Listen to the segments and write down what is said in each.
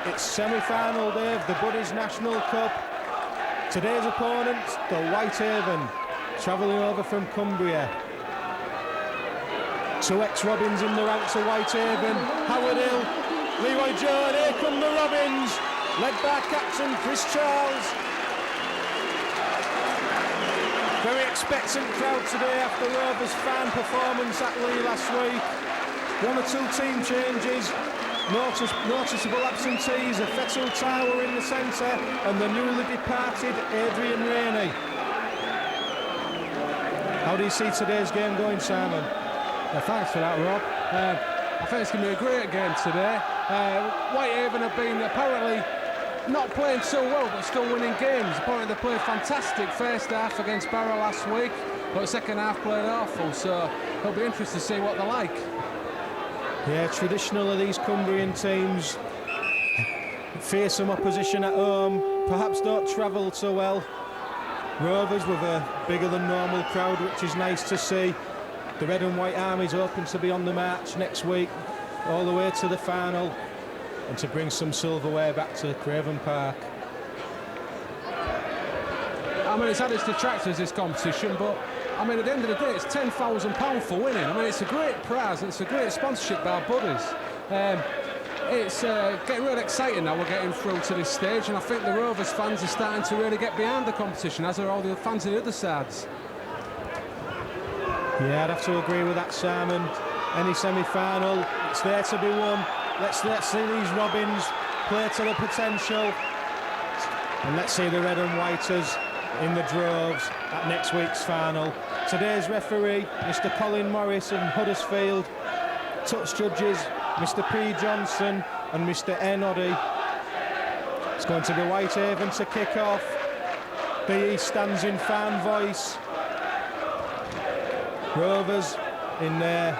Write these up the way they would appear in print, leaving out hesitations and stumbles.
It's semi-final day of the Buddies National Cup. Today's opponent, the Whitehaven, travelling over from Cumbria. Two ex-Robins in the ranks of Whitehaven. Howard Hill, Leroy Jones, here come the Robins, led by captain Chris Charles. Very expectant crowd today after Rovers' fan performance at Lee last week. One or two team changes, noticeable absentees, a Fettel Tower in the centre and the newly departed Adrian Rainey. How do you see today's game going, Simon? Thanks for that, Rob. I think it's going to be a great game today. Whitehaven have been apparently not playing so well, but still winning games. Apparently they played fantastic first half against Barrow last week, but the second half played awful, so it'll be interesting to see what they're like. Yeah, traditionally these Cumbrian teams face some opposition at home, perhaps don't travel so well. Rovers with a bigger than normal crowd, which is nice to see. The Red and White Army's hoping to be on the march next week, all the way to the final, and to bring some silverware back to Craven Park. I mean, it's had its detractors, this competition, but I mean, at the end of the day, it's £10,000 for winning. I mean, it's a great prize, it's a great sponsorship by our buddies. It's getting really exciting now we're getting through to this stage, and I think the Rovers fans are starting to really get behind the competition, as are all the fans of the other sides. Yeah, I'd have to agree with that, Simon. Any semi-final, it's there to be won. Let's see these Robins play to the potential, and let's see the Red and Whiters in the droves at next week's final. Today's referee, Mr. Colin Morris of Huddersfield. Touch judges, Mr. P. Johnson and Mr. N. Oddy. It's going to be Whitehaven to kick off. BE stands in fan voice. Rovers in their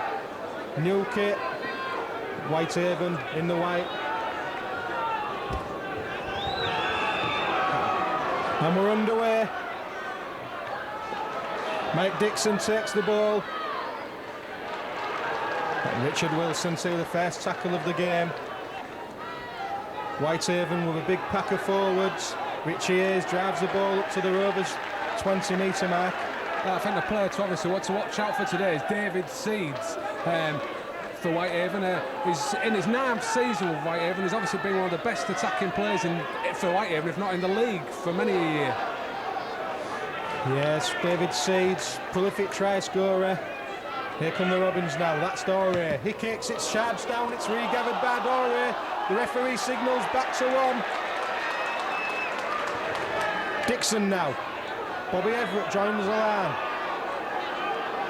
new kit. Whitehaven in the white. And we're underway. Mike Dixon takes the ball. And Richard Wilson to the first tackle of the game. Whitehaven with a big pack of forwards. Richie Hayes drives the ball up to the Rovers' 20-metre mark. I think the player to obviously what to watch out for today is David Seeds. For Whitehaven, he's in his 9th season with Whitehaven. He's obviously been one of the best attacking players for Whitehaven, if not in the league, for many a year. Yes, David Seeds, prolific try scorer. Here come the Robins now. That's Doré. He kicks, it's charged down, it's regathered by Doré. The referee signals back to one. Dixon now. Bobby Everett joins the line.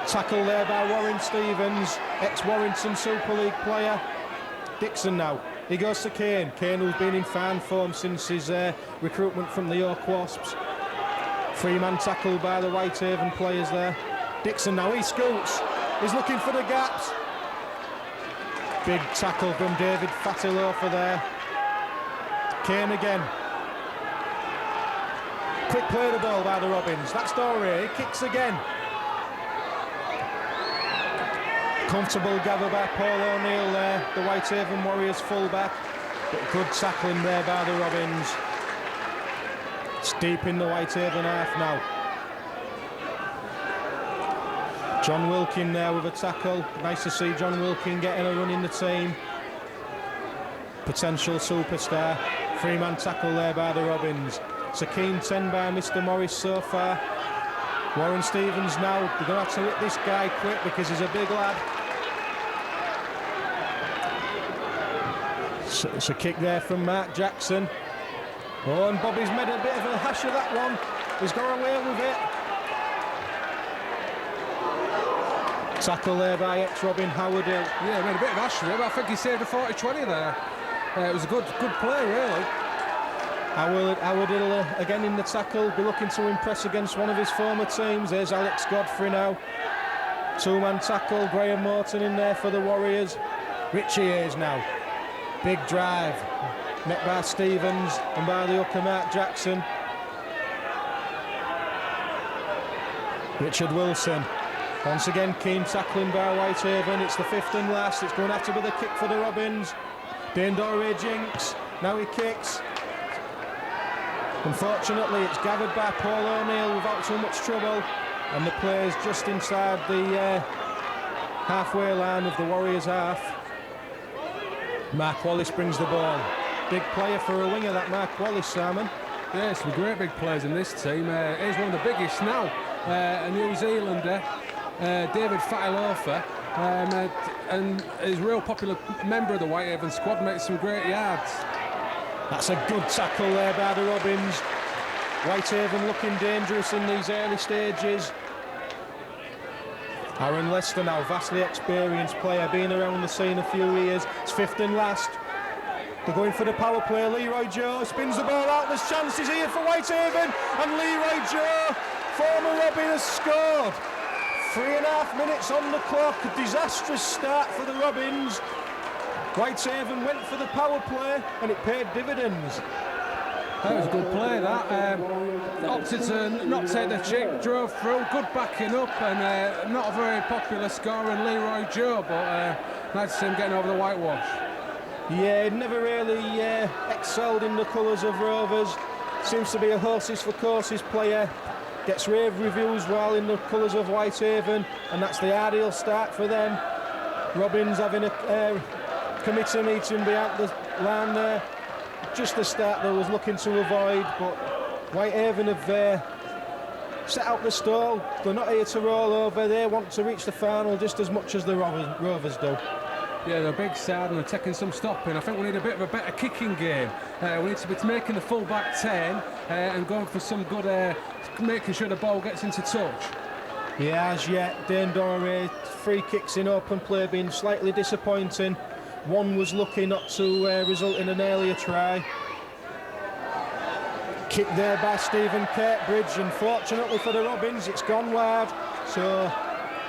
Tackle there by Warren Stevens, ex-Warrington Super League player. Dixon now. He goes to Kane. Kane, who's been in fan form since his recruitment from the York Wasps. Three-man tackle by the Whitehaven players there. Dixon now, he scoots. He's looking for the gaps. Big tackle from David Fatilofa there. Kane again. Quick play the ball by the Robins. That's Doré. He kicks again. Comfortable gather by Paul O'Neill there, the Whitehaven Warriors fullback. But good tackling there by the Robins. It's deep in the Whitehaven half now. John Wilkin there with a tackle. Nice to see John Wilkin getting a run in the team. Potential superstar. Three-man tackle there by the Robins. It's a keen 10 by Mr. Morris so far. Warren Stevens now. They're going to have to hit this guy quick because he's a big lad. So it's a kick there from Mark Jackson. Oh, and Bobby's made a bit of a hash of that one. He's got away with it. Tackle there by ex-Robin Howard Hill. Yeah, made a bit of a hash of it, but I think he saved a 40-20 there. It was a good play, really. Howard Hill again in the tackle, be looking to impress against one of his former teams. There's Alex Godfrey now. Two-man tackle, Graham Morton in there for the Warriors. Richie Hayes now. Big drive, met by Stevens and by the hooker Mark Jackson. Richard Wilson, once again keen tackling by Whitehaven. It's the fifth and last, it's going to have to be the kick for the Robins. Dane Doré jinks, Now he kicks. Unfortunately, it's gathered by Paul O'Neill without too much trouble, and the play's just inside the halfway line of the Warriors' half. Mark Wallace brings the ball. Big player for a winger, that Mark Wallace, Simon. Yeah, some great big players in this team. He's one of the biggest now, a New Zealander, David Fatilofa, and he's a real popular member of the Whitehaven squad, makes some great yards. That's a good tackle there by the Robins. Whitehaven looking dangerous in these early stages. Aaron Lester now, vastly experienced player, been around the scene a few years. It's fifth and last. They're going for the power play. Leroy Joe spins the ball out. There's chances here for Whitehaven, and Leroy Joe, former Robin, has scored. 3.5 minutes on the clock. A disastrous start for the Robins. Whitehaven went for the power play, and it paid dividends. That was a good play, that. Opted to not take the cheek, drove through, good backing up, and not a very popular scorer in Leroy Joe, but nice to see him getting over the whitewash. Yeah, he'd never really excelled in the colours of Rovers. Seems to be a horses for courses player. Gets rave reviews while in the colours of Whitehaven, and that's the ideal start for them. Robins having a committee meeting behind the line there. Just the start they was looking to avoid, but Whitehaven have set out the stall. They're not here to roll over. They want to reach the final just as much as the Rovers do. Yeah, they're a big side and they're taking some stopping. I think we need a bit of a better kicking game. We need to be making the full back 10 and going for some good, making sure the ball gets into touch. Yeah, as yet, Dane Doré, free kicks in open play being slightly disappointing. One was lucky not to result in an earlier try. Kick there by Stephen Kirkbridge, and fortunately for the Robins, it's gone wide. So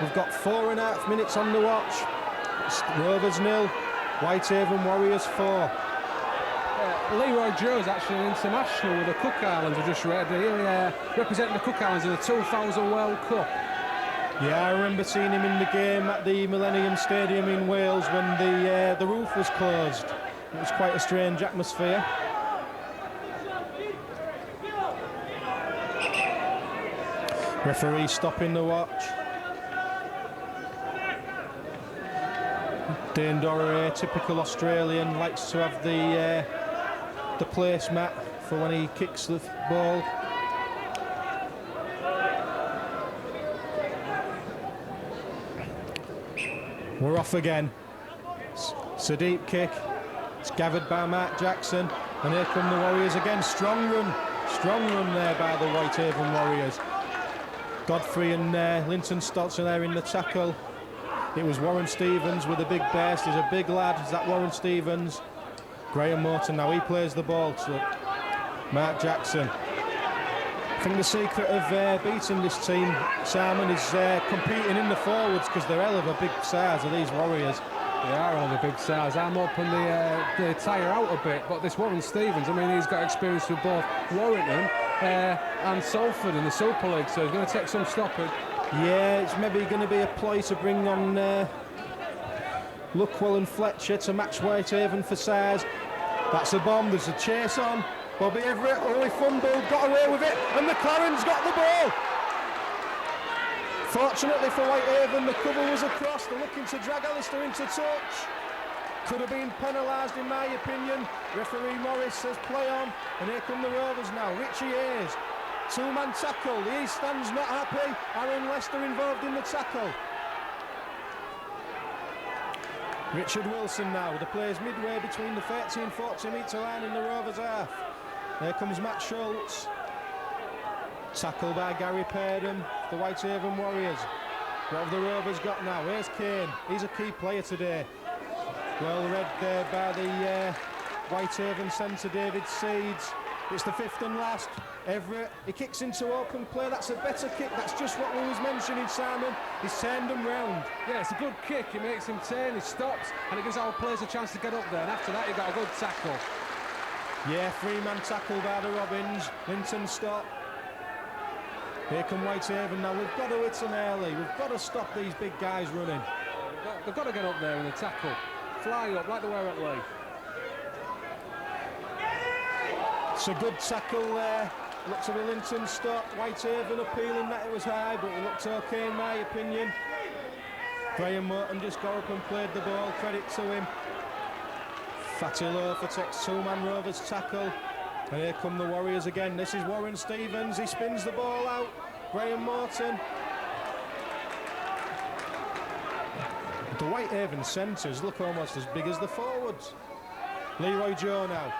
we've got 4.5 minutes on the watch. It's Rovers 0, Whitehaven Warriors 4. Leroy Joe's actually an international with the Cook Islands. I just read. He represented the Cook Islands in the 2000 World Cup. Yeah, I remember seeing him in the game at the Millennium Stadium in Wales when the roof was closed. It was quite a strange atmosphere. Referee stopping the watch. Dane Doré, typical Australian, likes to have the placemat for when he kicks the ball. We're off again. It's a deep kick. It's gathered by Mark Jackson, and here come the Warriors again. Strong run there by the Whitehaven Warriors. Godfrey and Linton Stotts are there in the tackle. It was Warren Stevens with a big burst. He's a big lad. Is that Warren Stevens? Graham Morton now, he plays the ball to Mark Jackson. I think the secret of beating this team, Simon, is competing in the forwards, because they're hell of a big size of these Warriors. They are all the big size. I'm hoping they tire out a bit, but this Warren Stevens, I mean, he's got experience with both Warrington and Salford in the Super League, so he's going to take some stopping. Yeah, it's maybe going to be a play to bring on Luckwell and Fletcher to match Whitehaven for size. That's a bomb, there's a chase on. Bobby Everett, he fumbled, got away with it, and McLaren's got the ball. Fortunately for Whitehaven, the cover was across. They're looking to drag Alistair into touch. Could have been penalised in my opinion. Referee Morris says play on, and here come the Rovers now. Richie Hayes, two-man tackle. The East Stand's not happy. Aaron Lester involved in the tackle. Richard Wilson now. The play's midway between the 13-40 metre line in the Rovers half. There comes Matt Schultz. Tackle by Gary Purdom, the Whitehaven Warriors. What have the Rovers got now? Here's Kane. He's a key player today. Well read there by the Whitehaven centre, David Seeds. It's the fifth and last. Everett, he kicks into open play. That's a better kick. That's just what we was mentioning, Simon. He's turned them round. Yeah, it's a good kick. He makes him turn, he stops, and it gives our players a chance to get up there. And after that, he got a good tackle. Yeah, three-man tackle by the Robins. Linton stop. Here come Whitehaven now. We've got to hit them early. We've got to stop these big guys running. They've got to get up there in the tackle. Fly up like they were at Leigh. It's a good tackle there. Looks a Willington stop. Whitehaven appealing that it was high, but it looked okay in my opinion. Graham Morton just got up and played the ball. Credit to him. Fatty Loafer takes two-man Rovers tackle. And here come the Warriors again. This is Warren Stevens. He spins the ball out. Graham Morton. The Whitehaven centres look almost as big as the forwards. Leroy Joe now.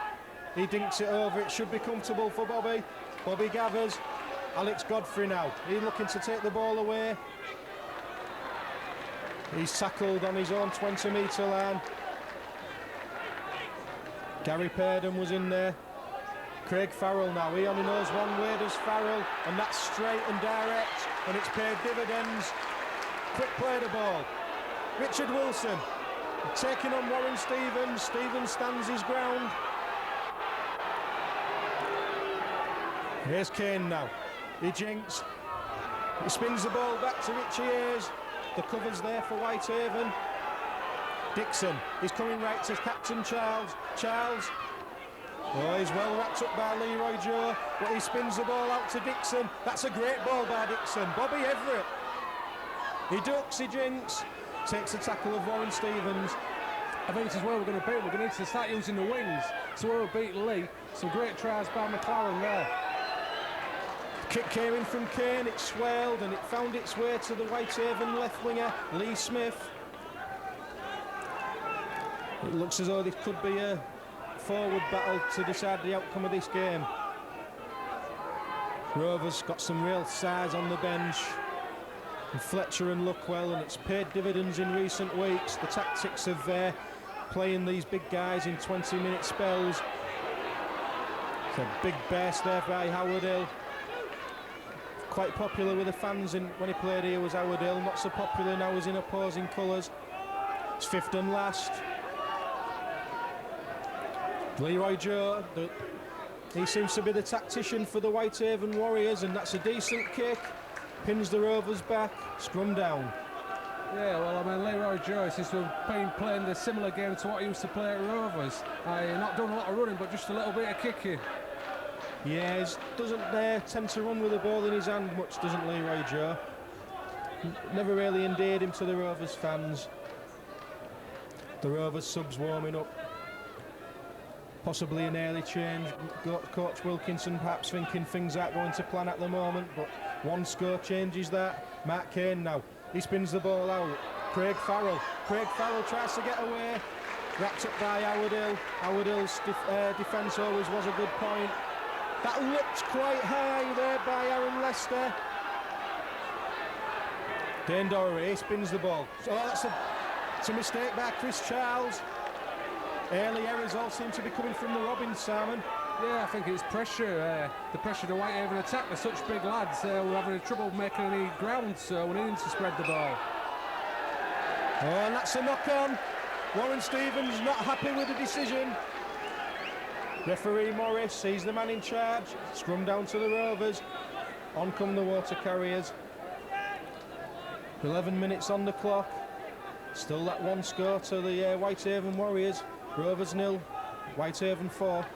He dinks it over. It should be comfortable for Bobby. Bobby gathers. Alex Godfrey now. He's looking to take the ball away. He's tackled on his own 20-metre line. Gary Purdon was in there. Craig Farrell now. He only knows one way, does Farrell, and that's straight and direct, and it's paid dividends. Quick play the ball. Richard Wilson taking on Warren Stevens. Stevens stands his ground. Here's Kane now. He jinks. He spins the ball back to Richie Hayes. The cover's there for Whitehaven. Dixon is coming right to Captain Charles. Charles. Oh, he's well wrapped up by Leroy Joe, but he spins the ball out to Dixon. That's a great ball by Dixon. Bobby Everett. He ducks, he jinks. Takes the tackle of Warren Stevens. I think this is where we're going to beat. We're going to need to start using the wings. So we'll beat Lee. Some great tries by McLaren there. Kick came in from Kane, it swelled and it found its way to the Whitehaven left winger, Lee Smith. It looks as though this could be a forward battle to decide the outcome of this game. Rovers got some real size on the bench. And Fletcher and Luckwell, and it's paid dividends in recent weeks. The tactics of playing these big guys in 20-minute spells. It's a big burst there by Howard Hill. Quite popular with the fans when he played here was Howard Hill. Not so popular now as in opposing colours. It's fifth and last. Leroy Joe, he seems to be the tactician for the Whitehaven Warriors, and that's a decent kick. Pins the Rovers back, scrum down. Yeah, well, I mean, Leroy Joe seems to have been playing the similar game to what he used to play at Rovers. Not done a lot of running, but just a little bit of kicking. Yeah, he doesn't tend to run with the ball in his hand much, doesn't Leroy Joe? Never really endeared him to the Rovers fans. The Rovers subs warming up. Possibly an early change. Coach Wilkinson perhaps thinking things aren't going to plan at the moment, but one score changes that. Mark Kane now. He spins the ball out. Craig Farrell. Craig Farrell tries to get away. Wrapped up by Howard Hill. Howard Hill's defence always was a good point. That looked quite high there by Aaron Lester. Dane Dorey spins the ball. So that's a mistake by Chris Charles. Early errors all seem to be coming from the Robins, Simon. Yeah, I think it's pressure. The pressure to Whitehaven attack. They're such big lads. We're having trouble making any ground, so we're needing to spread the ball. Oh, and that's a knock-on. Warren Stevens not happy with the decision. Referee Morris, he's the man in charge. Scrum down to the Rovers. On come the Water Carriers. 11 minutes on the clock. Still that one score to the Whitehaven Warriors. Rovers 0, Whitehaven 4.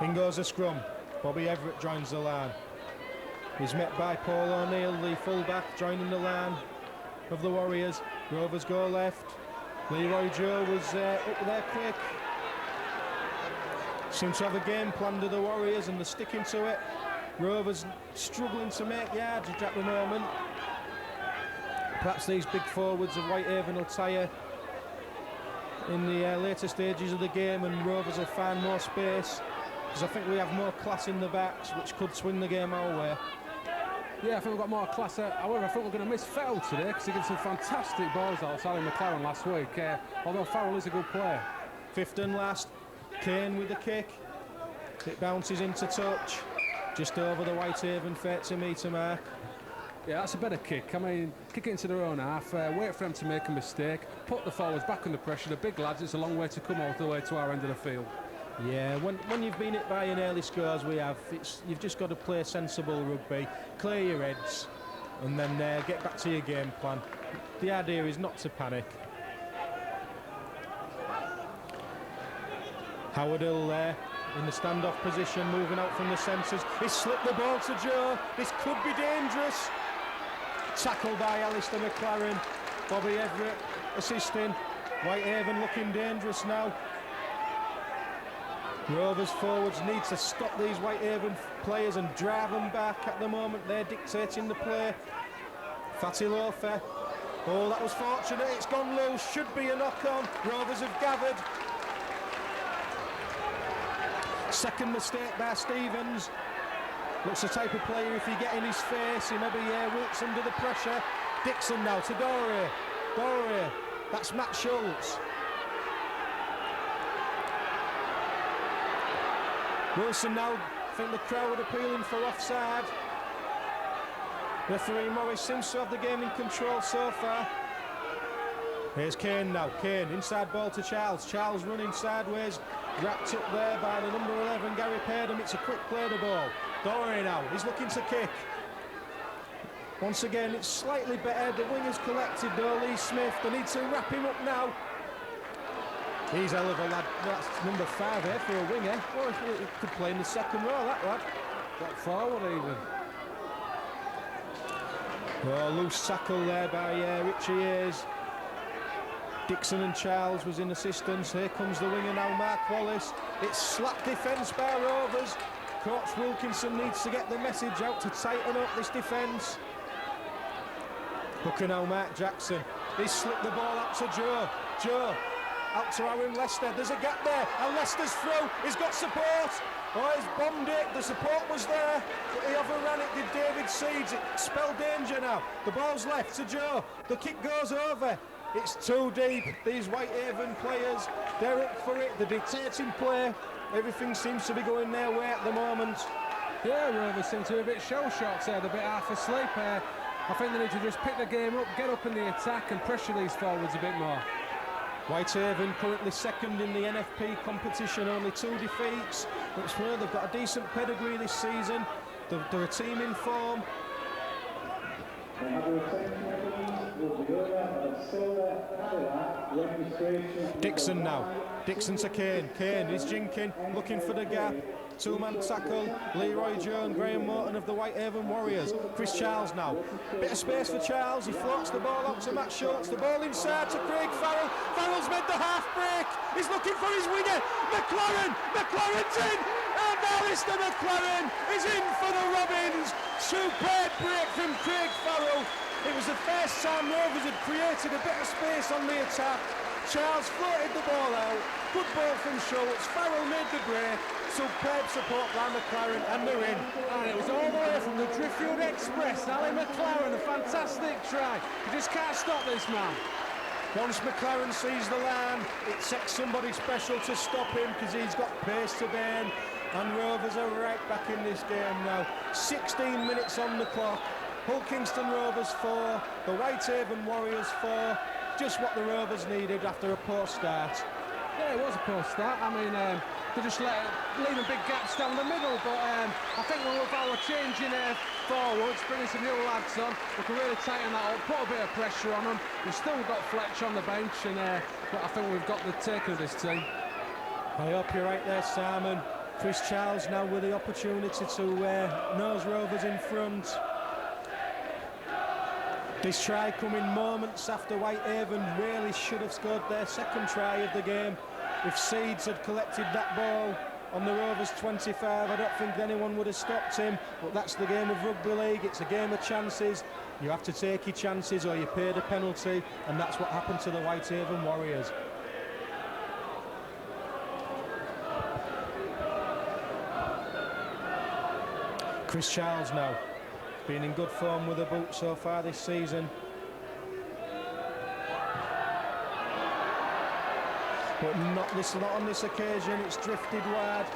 In goes a scrum. Bobby Everett joins the line. He's met by Paul O'Neill, the full-back, joining the line of the Warriors. Rovers go left. Leroy Joe was up there quick. Seems to have a game plan to the Warriors and they're sticking to it. Rovers struggling to make yardage at the moment. Perhaps these big forwards of Whitehaven will tire in the later stages of the game and Rovers will find more space, because I think we have more class in the backs, which could swing the game our way. Yeah, I think we've got more class. However, I think we're going to miss Farrell today, because he gave some fantastic balls out to Sally McLaren last week. Although Farrell is a good player. Fifth and last. Kane with the kick. It bounces into touch, just over the Whitehaven 30-metre mark. Yeah, that's a better kick. I mean, kick it into their own half, wait for them to make a mistake, put the forwards back under pressure. The big lads, it's a long way to come all the way to our end of the field. Yeah, when you've been hit by an early score as we have, you've just got to play sensible rugby, clear your heads, and then get back to your game plan. The idea is not to panic. Howard Hill there in the standoff position, moving out from the centres. He's slipped the ball to Joe. This could be dangerous. Tackled by Alistair McLaren. Bobby Everett assisting. Whitehaven looking dangerous now. Rovers forwards need to stop these Whitehaven players and drive them back. At the moment they're dictating the play. Fatty Lofer. Oh, that was fortunate. It's gone loose. Should be a knock-on. Rovers have gathered. Second mistake by Stevens. Looks the type of player, if you get in his face, he maybe wilts under the pressure. Dixon now to Doré. Doré. That's Matt Schultz. Wilson now. I think the crowd appealing for offside. Referee Morris seems to have the game in control so far. Here's Kane now. Kane, inside ball to Charles. Charles running sideways. Wrapped up there by the number 11, Gary Purdom. It's a quick play the ball. Doré now. He's looking to kick. Once again, it's slightly better. The winger's collected though. Lee Smith. They need to wrap him up now. He's hell of a lad. That's number 5 here for a winger. Or he could play in the second row, that lad. Got forward even. Oh, loose tackle there by Richie Hayes. Dixon and Charles was in assistance. Here comes the winger now, Mark Wallace. It's slack defence by Rovers. Coach Wilkinson needs to get the message out to tighten up this defence. Hooker now, Mark Jackson. He's slipped the ball out to Joe. Joe out to Aaron Lester. There's a gap there, and Lester's through. He's got support. Oh, he's bombed it. The support was there, but he overran it, did David Seeds. It spelled danger now. The ball's left to Joe. The kick goes over. It's too deep. These Whitehaven players, they're up for it. The dictating play. Everything seems to be going their way at the moment. Yeah, Rovers seem to be a bit shell-shocked here. They're a bit half asleep. I think they need to just pick the game up, get up in the attack and pressure these forwards a bit more. Whitehaven currently second in the NFP competition, only 2 defeats. Looks well, they've got a decent pedigree this season. They're a team in form. Dixon now. Dixon to Kane. Kane is jinking, looking for the gap. 2-man tackle. Leroy Jones, Graham Morton of the Whitehaven Warriors. Chris Charles now. Bit of space for Charles. He floats the ball up to Matt Schultz. The ball inside to Craig Farrell. Farrell's made the half break. He's looking for his winger. McLaren. McLaren's in. And Alistair McLaren is in for the Robins. Superb break from Craig Farrell. It was the first time Rovers had created a bit of space on the attack. Charles floated the ball out. Good ball from Schultz. Farrell made the break. Superb support by McLaren, and they're in. And it was all the way from the Driffield Express. Ali McLaren, a fantastic try. You just can't stop this man. Once McLaren sees the line, it takes somebody special to stop him because he's got pace to burn. And Rovers are right back in this game now. 16 minutes on the clock. Hull Kingston Rovers 4, the Whitehaven Warriors 4. Just what the Rovers needed after a poor start. Yeah, it was a poor start. I mean, they just leaving big gaps down the middle, but I think with our changing forwards, bringing some new lads on, we can really tighten that up, put a bit of pressure on them. We've still got Fletch on the bench, and but I think we've got the take of this team. I hope you're right there, Simon. Chris Charles now with the opportunity to nose Rovers in front. This try coming moments after Whitehaven really should have scored their second try of the game. If Seeds had collected that ball on the Rovers 25, I don't think anyone would have stopped him. But that's the game of rugby league. It's a game of chances. You have to take your chances or you pay the penalty, and that's what happened to the Whitehaven Warriors. Chris Charles now. Been in good form with the boot so far this season. But not on this occasion. It's drifted wide.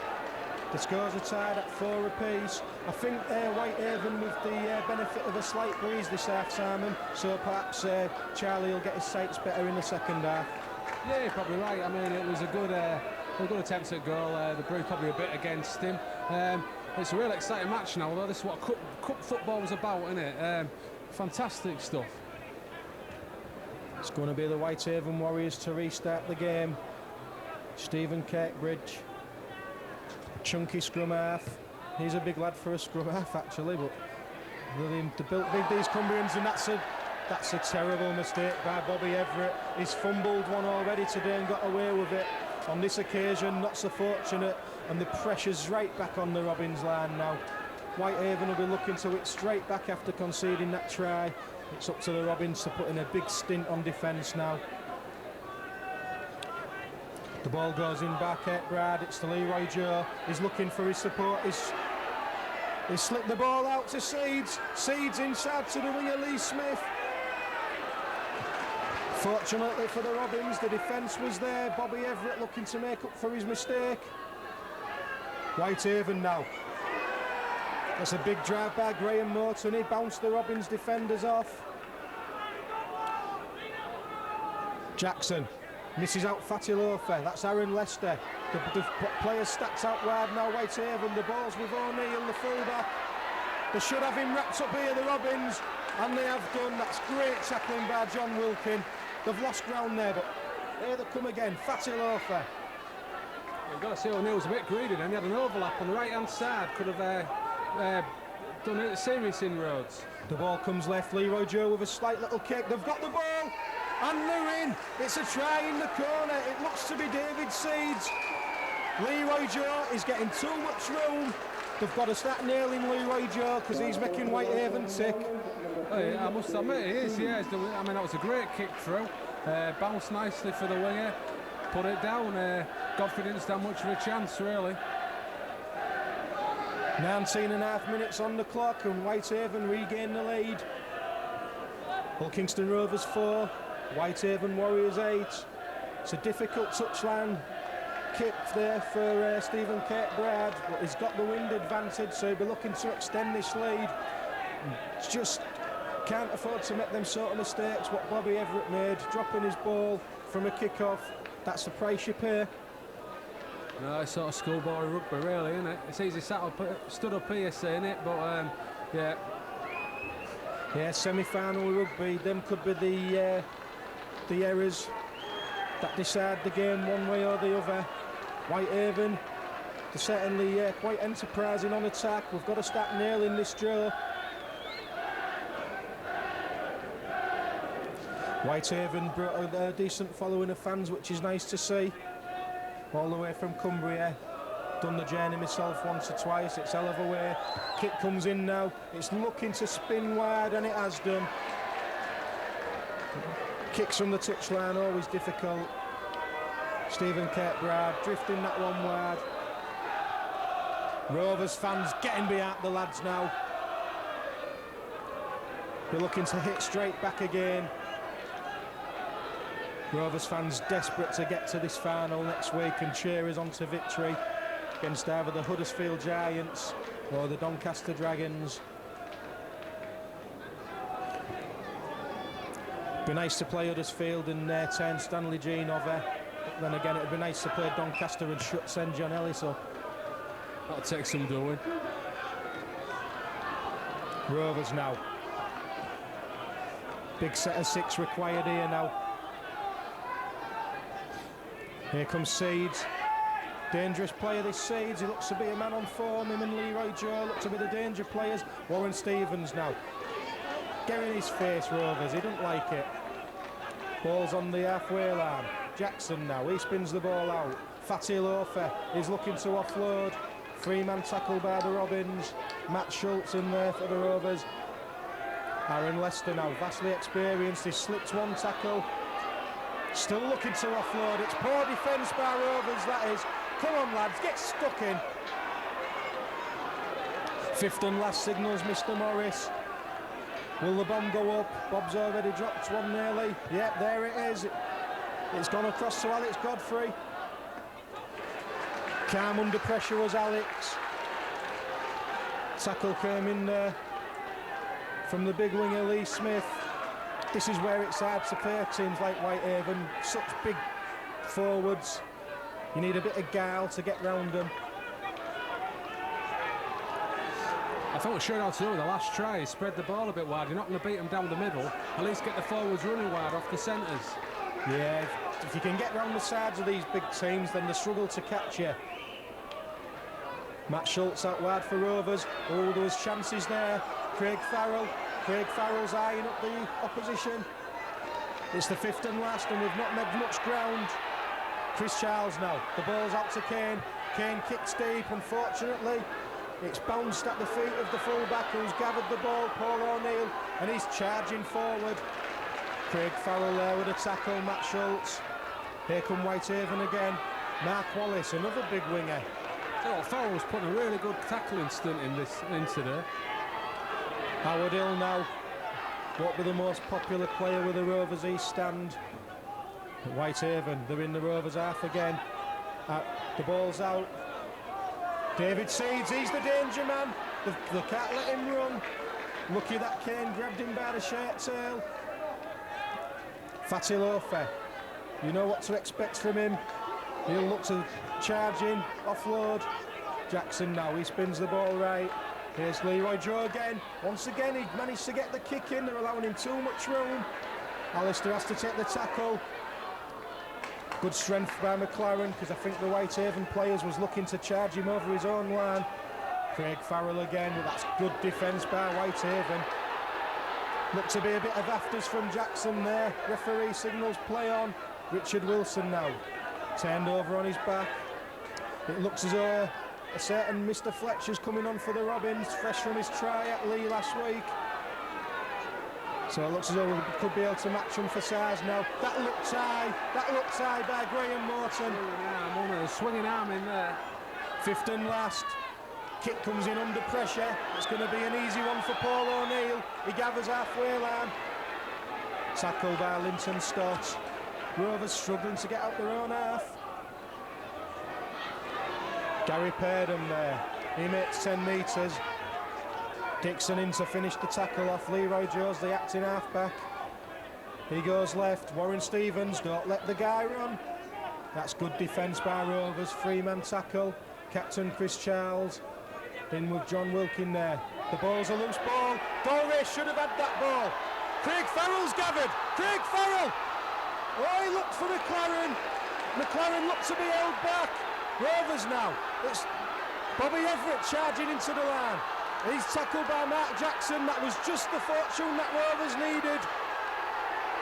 The scores are tied at 4 apiece. I think Whitehaven with the benefit of a slight breeze this half, Simon. So perhaps Charlie will get his sights better in the second half. Yeah, you're probably right. I mean, it was a good attempt at goal. The breeze probably a bit against him. It's a real exciting match now, although this is what cup football was about, isn't it? Fantastic stuff. It's going to be the Whitehaven Warriors to restart the game. Stephen Kirkbridge, chunky scrum half. He's a big lad for a scrum half actually, but they built big these Cumbrians, and that's a terrible mistake by Bobby Everett. He's fumbled one already today and got away with it. On this occasion, not so fortunate, and the pressure's right back on the Robins line now. Whitehaven will be looking to it straight back after conceding that try. It's up to the Robins to put in a big stint on defence now. The ball goes in back at Brad. It's to Leroy Joe. He's looking for his support. He's slipped the ball out to Seeds. Seeds inside to the winger Lee Smith. Fortunately for the Robins, the defence was there. Bobby Everett looking to make up for his mistake. Whitehaven now. That's a big drive by Graham Morton. He bounced the Robins defenders off. Jackson misses out Fatty Loafer. That's Aaron Lester. The players stacked out wide now. Whitehaven, the ball's with O'Neill, the fullback. They should have him wrapped up here, the Robins, and they have done. That's great tackling by John Wilkin. They've lost ground there, but here they come again. Fatty Loafer. You've got to say O'Neill was a bit greedy then. He had an overlap on the right-hand side. Could have done it serious inroads. The ball comes left. Leroy Joe with a slight little kick. They've got the ball, and they're in. It's a try in the corner. It looks to be David Seeds. Leroy Joe is getting too much room. They've got to start nailing Leroy Joe because he's making Whitehaven tick. I must admit, he is, yeah. I mean, that was a great kick through. Bounced nicely for the winger. Put it down. Godfrey didn't stand much of a chance, really. 19.5 minutes on the clock, and Whitehaven regain the lead. Hull Kingston Rovers 4, Whitehaven Warriors 8. It's a difficult touchline kick there for Stephen Kirkbride, but he's got the wind advantage, so he'll be looking to extend this lead. Just can't afford to make them sort of mistakes what Bobby Everett made, dropping his ball from a kick-off. That's the price you pay. No, it's sort of schoolboy rugby, really, isn't it? It's easy stood up here saying it, but yeah. Yeah, semi-final rugby. Them could be the errors that decide the game one way or the other. Whitehaven, they're certainly quite enterprising on attack. We've got to start nailing this drill. Whitehaven brought a decent following of fans, which is nice to see. All the way from Cumbria. Done the journey myself once or twice. It's hell of a way. Kick comes in now. It's looking to spin wide, and it has done. Kicks from the touchline, always difficult. Stephen Kirkbride drifting that one wide. Rovers fans getting behind the lads now. They're looking to hit straight back again. Rovers fans desperate to get to this final next week and cheer us on to victory against either the Huddersfield Giants or the Doncaster Dragons. Be nice to play Huddersfield and turn Stanley Jean over. But then again, it'd be nice to play Doncaster and send John Ellis up. That'll take some doing. Rovers now. Big set of 6 required here now. Here comes Seeds. Dangerous player, this Seeds. He looks to be a man on form. Him and Leroy Joe look to be the danger players. Warren Stevens now. Get in his face, Rovers. He doesn't like it. Ball's on the halfway line. Jackson now. He spins the ball out. Fatty Loafer is looking to offload. 3-man tackle by the Robins. Matt Schultz in there for the Rovers. Aaron Lester now, vastly experienced. He slipped one tackle. Still looking to offload. It's poor defence by Rovers, that is. Come on, lads, get stuck in. 5th and last signals, Mr. Morris. Will the bomb go up? Bob's already dropped one nearly. Yep, there it is. It's gone across to Alex Godfrey. Calm under pressure was Alex. Tackle came in there from the big winger Lee Smith. This is where it's hard to play teams like Whitehaven, such big forwards. You need a bit of guile to get round them. I thought we showed how to do with the last try. He spread the ball a bit wide. You're not going to beat them down the middle. At least get the forwards running wide off the centres. Yeah, if you can get round the sides of these big teams, then they struggle to catch you. Matt Schultz out wide for Rovers. Oh, there was chances there. Craig Farrell's eyeing up the opposition. It's the fifth and last, and we've not made much ground. Chris Charles now. The ball's out to Kane. Kane kicks deep, unfortunately. It's bounced at the feet of the fullback who's gathered the ball, Paul O'Neill, and he's charging forward. Craig Farrell there with a tackle, Matt Schultz. Here come Whitehaven again. Mark Wallace, another big winger. Oh, Farrell's putting a really good tackling stunt into there. Howard Hill now. Won't be the most popular player with the Rovers East stand. Whitehaven, they're in the Rovers half again. The ball's out. David Seeds, he's the danger man. They can't let him run. Lucky that Kane grabbed him by the shirt tail. Fatty Lofa, you know what to expect from him. He'll look to charge in, offload. Jackson now, he spins the ball right. Here's Leroy Joe again. Once again, he managed to get the kick in. They're allowing him too much room. Alistair has to take the tackle. Good strength by McLaren, because I think the Whitehaven players was looking to charge him over his own line. Craig Farrell again, but that's good defence by Whitehaven. Looked to be a bit of afters from Jackson there. Referee signals play on. Richard Wilson now. Turned over on his back. It looks as though a certain Mr. Fletcher's coming on for the Robins, fresh from his try at Lee last week. So it looks as though we could be able to match him for size now. That looked high by Graham Morton. A swinging arm in there. Fifth and last. Kick comes in under pressure. It's going to be an easy one for Paul O'Neill. He gathers halfway line. Tackled by Linton Stott. Rovers struggling to get out their own half. Gary Purdom there. He makes 10 metres. Dixon in to finish the tackle off. Leroy Jones, the acting halfback. He goes left. Warren Stevens, don't let the guy run. That's good defence by Rovers. Three-man tackle. Captain Chris Charles. In with John Wilkin there. The ball's a loose ball. Dore should have had that ball. Craig Farrell's gathered. Craig Farrell. Oh, he looked for McLaren. McLaren looked to be held back. Rovers now. It's Bobby Everett charging into the line. He's tackled by Mark Jackson. That was just the fortune that Rovers needed.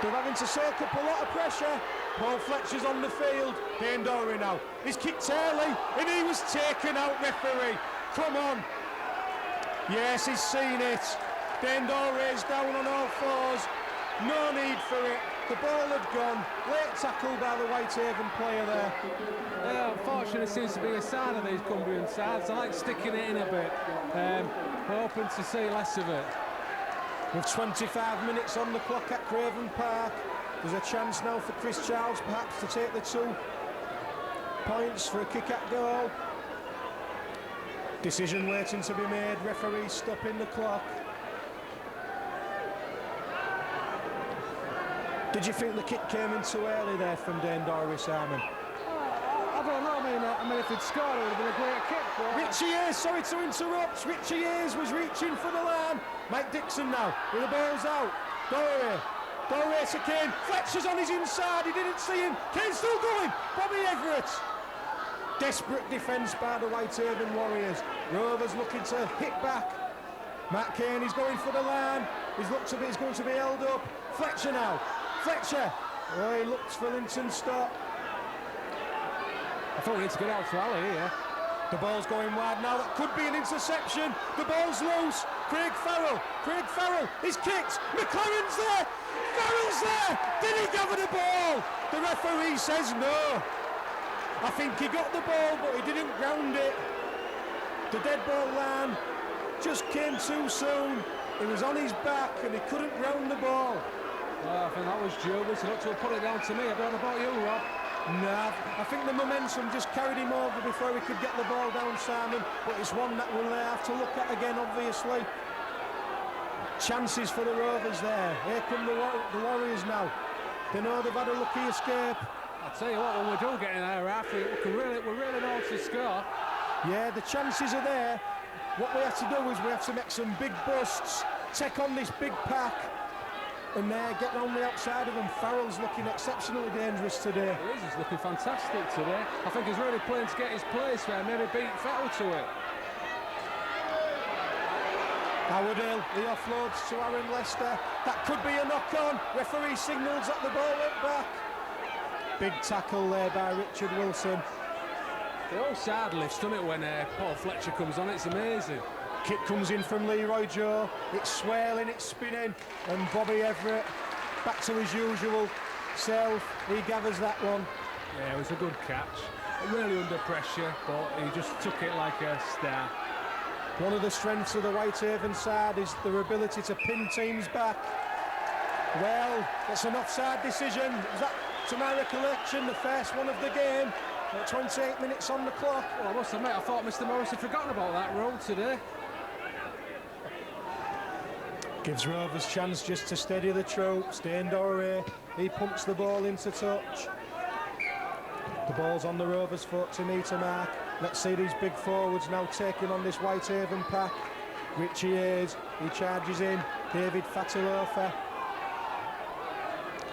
They're having to soak up a lot of pressure. Paul Fletcher's on the field. Dane Dory now. He's kicked early and he was taken out, referee. Come on. Yes, he's seen it. Dane Dory's down on all fours. No need for it. The ball had gone. Late tackle by the Whitehaven player there. Yeah, unfortunately, it seems to be a sign of these Cumbrian sides. I like sticking it in a bit. We're hoping to see less of it. With 25 minutes on the clock at Craven Park, there's a chance now for Chris Charles perhaps to take the 2 points for a kick at goal. Decision waiting to be made. Referee stopping the clock. Did you think the kick came in too early there from Dane Dory, Simon? I don't know. I mean, if he'd scored, it would have been a great kick. But Richie Ayres, sorry to interrupt. Richie Ayres was reaching for the line. Mike Dixon now, with the ball's out. Dory to Kane. Fletcher's on his inside. He didn't see him. Kane's still going. Bobby Everett. Desperate defence by the Whitehaven Warriors. Rovers looking to hit back. Matt Kane, he's going for the line. He's going to be held up. Fletcher now. Fletcher. Oh, he looks for Linton Stott. I thought we need to get out to Ali here. The ball's going wide now. That could be an interception. The ball's loose. Craig Farrell. He's kicked. McLaren's there. Farrell's there. Did he gather the ball? The referee says no. I think he got the ball, but he didn't ground it. The dead ball line just came too soon. He was on his back and he couldn't ground the ball. Well, I think that was dubious. He looked to have put it down to me. I don't know about you, Rob. No, I think the momentum just carried him over before he could get the ball down, Simon. But it's one that we'll have to look at again, obviously. Chances for the Rovers there. Here come the Warriors now. They know they've had a lucky escape. I'll tell you what, when we do get in our half, we really know to score. Yeah, the chances are there. What we have to do is we have to make some big busts, take on this big pack. and get round the outside of him. Farrell's looking exceptionally dangerous today. He is, he's looking fantastic today. I think he's really playing to get his place there, maybe beat Vettel to it. Howard Hill, he offloads to Aaron Lester. That could be a knock-on. Referee signals that the ball went back. Big tackle there by Richard Wilson. The whole side lifts, doesn't it, when Paul Fletcher comes on? It's amazing. Kick comes in from Leroy Joe. It's swirling, it's spinning, and Bobby Everett back to his usual self. He gathers that one. Yeah, it was a good catch. Really under pressure, but he just took it like a star. One of the strengths of the Whitehaven side is their ability to pin teams back. Well, it's an offside decision. Was that, to my recollection, the first one of the game? 28 minutes on the clock. Well, I must admit, I thought Mr. Morris had forgotten about that rule today. Gives Rovers chance just to steady the troops. Dane Doré, he pumps the ball into touch. The ball's on the Rovers' foot to meet a mark. Let's see these big forwards now taking on this Whitehaven pack. Richie Hayes, he charges in. David Fatilofa.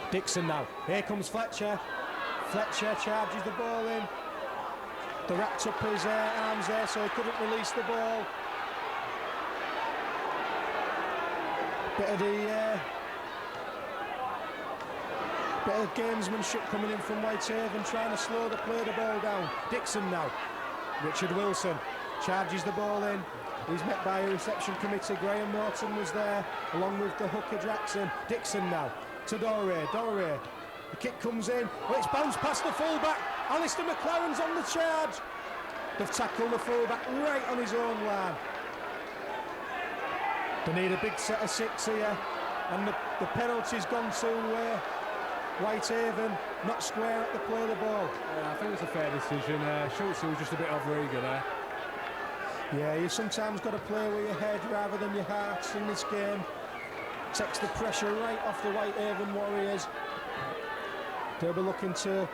Dixon now. Here comes Fletcher. Fletcher charges the ball in. They wrapped up his arms there so he couldn't release the ball. Bit of gamesmanship coming in from Whitehaven, trying to slow the ball down. Dixon now. Richard Wilson charges the ball in. He's met by a reception committee. Graham Morton was there, along with the hooker Jackson. Dixon now to Doré. Doré. The kick comes in. Well, it's bounced past the fullback. Alistair McLaren's on the charge. They've tackled the fullback right on his own line. They need a big set of 6 here, and the penalty's gone to Whitehaven, not square at the play of the ball. Yeah, I think it's a fair decision. Schultz was just a bit over-eager there. Yeah, you sometimes got to play with your head rather than your heart in this game. Takes the pressure right off the Whitehaven Warriors. They'll be looking to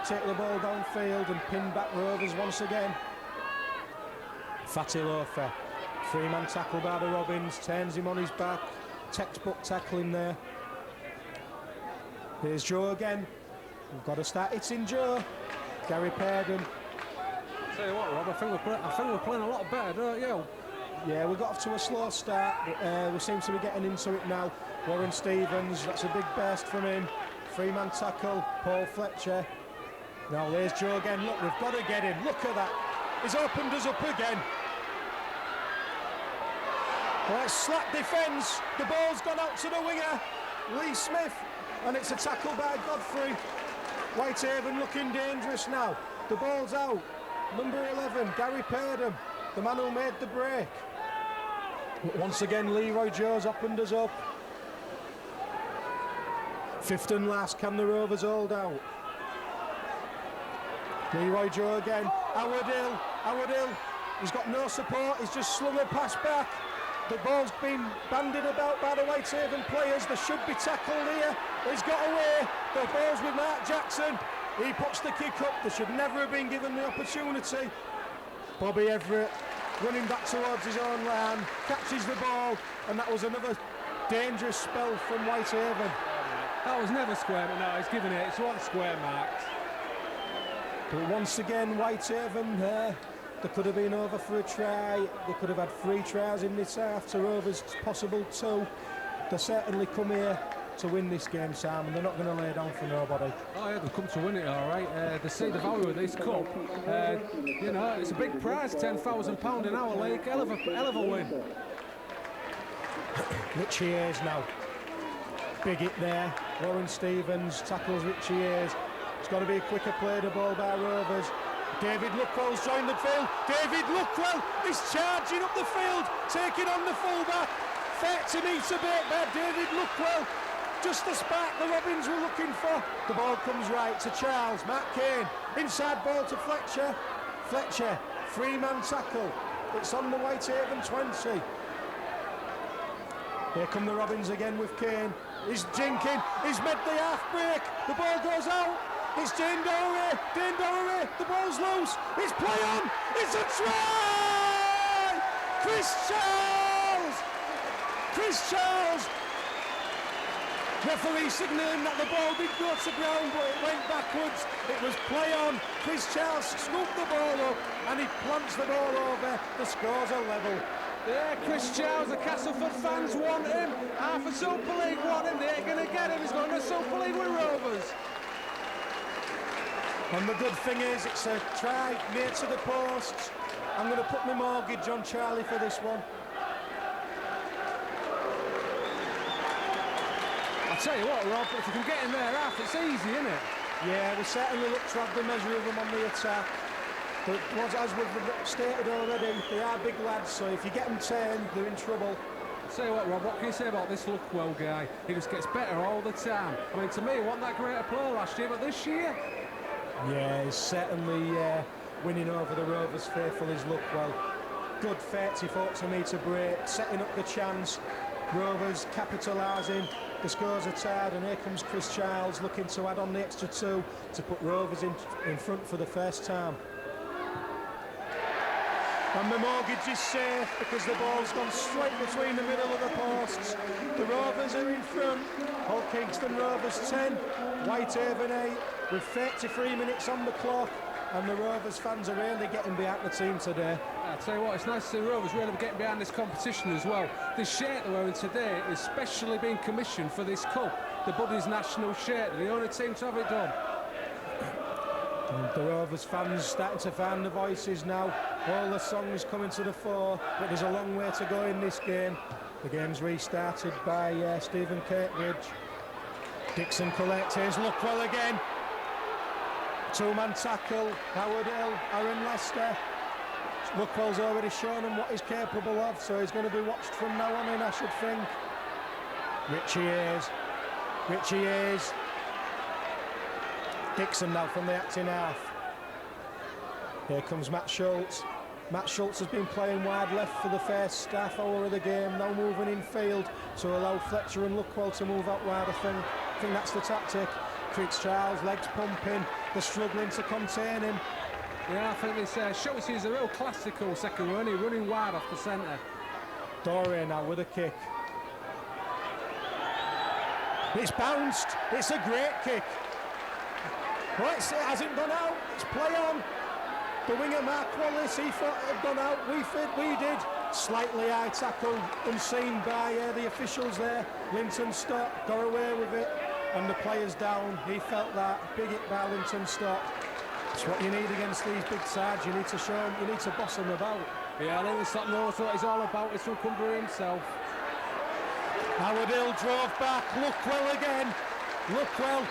take the ball downfield and pin back Rovers once again. Fatilofa. 3-man tackle by the Robins, turns him on his back. Textbook tackling there. Here's Joe again. We've got to start hitting Joe. Gary Purdon. Tell you what, Rob, I think we're playing a lot better, don't you? Yeah, we got off to a slow start, but we seem to be getting into it now. Warren Stevens, that's a big burst from him. 3-man tackle, Paul Fletcher. Now there's Joe again. Look, we've got to get him. Look at that. He's opened us up again. Well, it's slack defence. The ball's gone out to the winger, Lee Smith, and it's a tackle by Godfrey. Whitehaven looking dangerous now. The ball's out. Number 11, Gary Purdon, the man who made the break. But once again, Leroy Joe's opened us up. 5th and last, can the Rovers hold out? Leroy Joe again. Howard Hill. He's got no support. He's just slung a pass back. The ball's been bandied about by the Whitehaven players. They should be tackled here. He's got away. The ball's with Mark Jackson. He puts the kick up. They should never have been given the opportunity. Bobby Everett running back towards his own line, catches the ball, and that was another dangerous spell from Whitehaven. That was never square, but no, he's given it. It's one square marked. But once again, Whitehaven there. They could have been over for a try. They could have had 3 tries in this half to Rovers' possible 2. They certainly come here to win this game, Sam, and they're not going to lay down for nobody. Oh yeah, they've come to win it, all right. They see the value of this cup. You know, it's a big prize, £10,000 in our league. Hell of a win. Richie Hayes now. Big hit there. Warren Stevens tackles Richie Hayes. It's got to be a quicker play the ball by Rovers. David Luckwell's joined the field. David Luckwell is charging up the field, taking on the fullback. Fair to meet a bit by David Luckwell. Just the spark the Robins were looking for. The ball comes right to Charles. Matt Kane. Inside ball to Fletcher. Fletcher, 3-man tackle. It's on the Whitehaven 20. Here come the Robins again with Kane. He's jinking. He's made the half break. The ball goes out. It's Dane Doré. Dane Doré. The ball's loose. It's play on. It's a try! Chris Charles! Chris Charles! Referee signalling that the ball did go to ground, but it went backwards. It was play on. Chris Charles scooped the ball up and he plants the ball over. The scores are level. Yeah, Chris Charles, the Castleford fans want him. Half a Super League want him. They're going to get him. He's going to Super League with Rovers. And the good thing is, it's a try near to the posts. I'm going to put my mortgage on Charlie for this one. I'll tell you what, Rob, if you can get in there half, it's easy, isn't it? Yeah, we certainly look to have the measure of them on the attack. But as we've stated already, they are big lads, so if you get them turned, they're in trouble. I'll tell you what, Rob, what can you say about this Luckwell guy? He just gets better all the time. I mean, to me, he wasn't that great a player last year, but this year... Yeah, he's certainly winning over the Rovers faithful is Luckwell. Good 30-foot to meter break, setting up the chance. Rovers capitalising. The scores are tied, and here comes Chris Childs looking to add on the extra 2 to put Rovers in front for the first time. And the mortgage is safe because the ball's gone straight between the middle of the posts. The Rovers are in front. Hull Kingston Rovers 10, Whitehaven 8, with 33 minutes on the clock. And the Rovers fans are really getting behind the team today. I'll tell you what, it's nice to see the Rovers really getting behind this competition as well. This shirt they're wearing today is specially being commissioned for this cup. The Buddies National shirt. They're the only team to have it done. And the Rovers fans starting to find the voices now. All the songs coming to the fore, but there's a long way to go in this game. The game's restarted by Stephen Kirkbridge. Dixon collects, here's Luckwell again. Two-man tackle, Howard Hill, Aaron Lester. Luckwell's already shown him what he's capable of, so he's going to be watched from now on in, I should think. Richie Hayes. Dixon now from the acting half. Here comes Matt Schultz. Matt Schultz has been playing wide left for the first half hour of the game, now moving in field to allow Fletcher and Luckwell to move out wide. I think that's the tactic. Chris Charles, legs pumping, they're struggling to contain him. Yeah, I think this Schultz is a real classical second row, running wide off the centre. Doré now with a kick. It's bounced, it's a great kick. Well, it hasn't gone out, it's play on. The winger Mark Wallace, he thought it had gone out, we did. Slightly high tackle, unseen by the officials there. Linton Stott got away with it, and the player's down. He felt that, big hit by Linton Stott. It's what you need against these big sides, you need to show them, you need to boss them about. Yeah, Linton Stott knows what he's all about, it's from Cumbria himself. Howard Hill drove back, Luckwell again. Luckwell,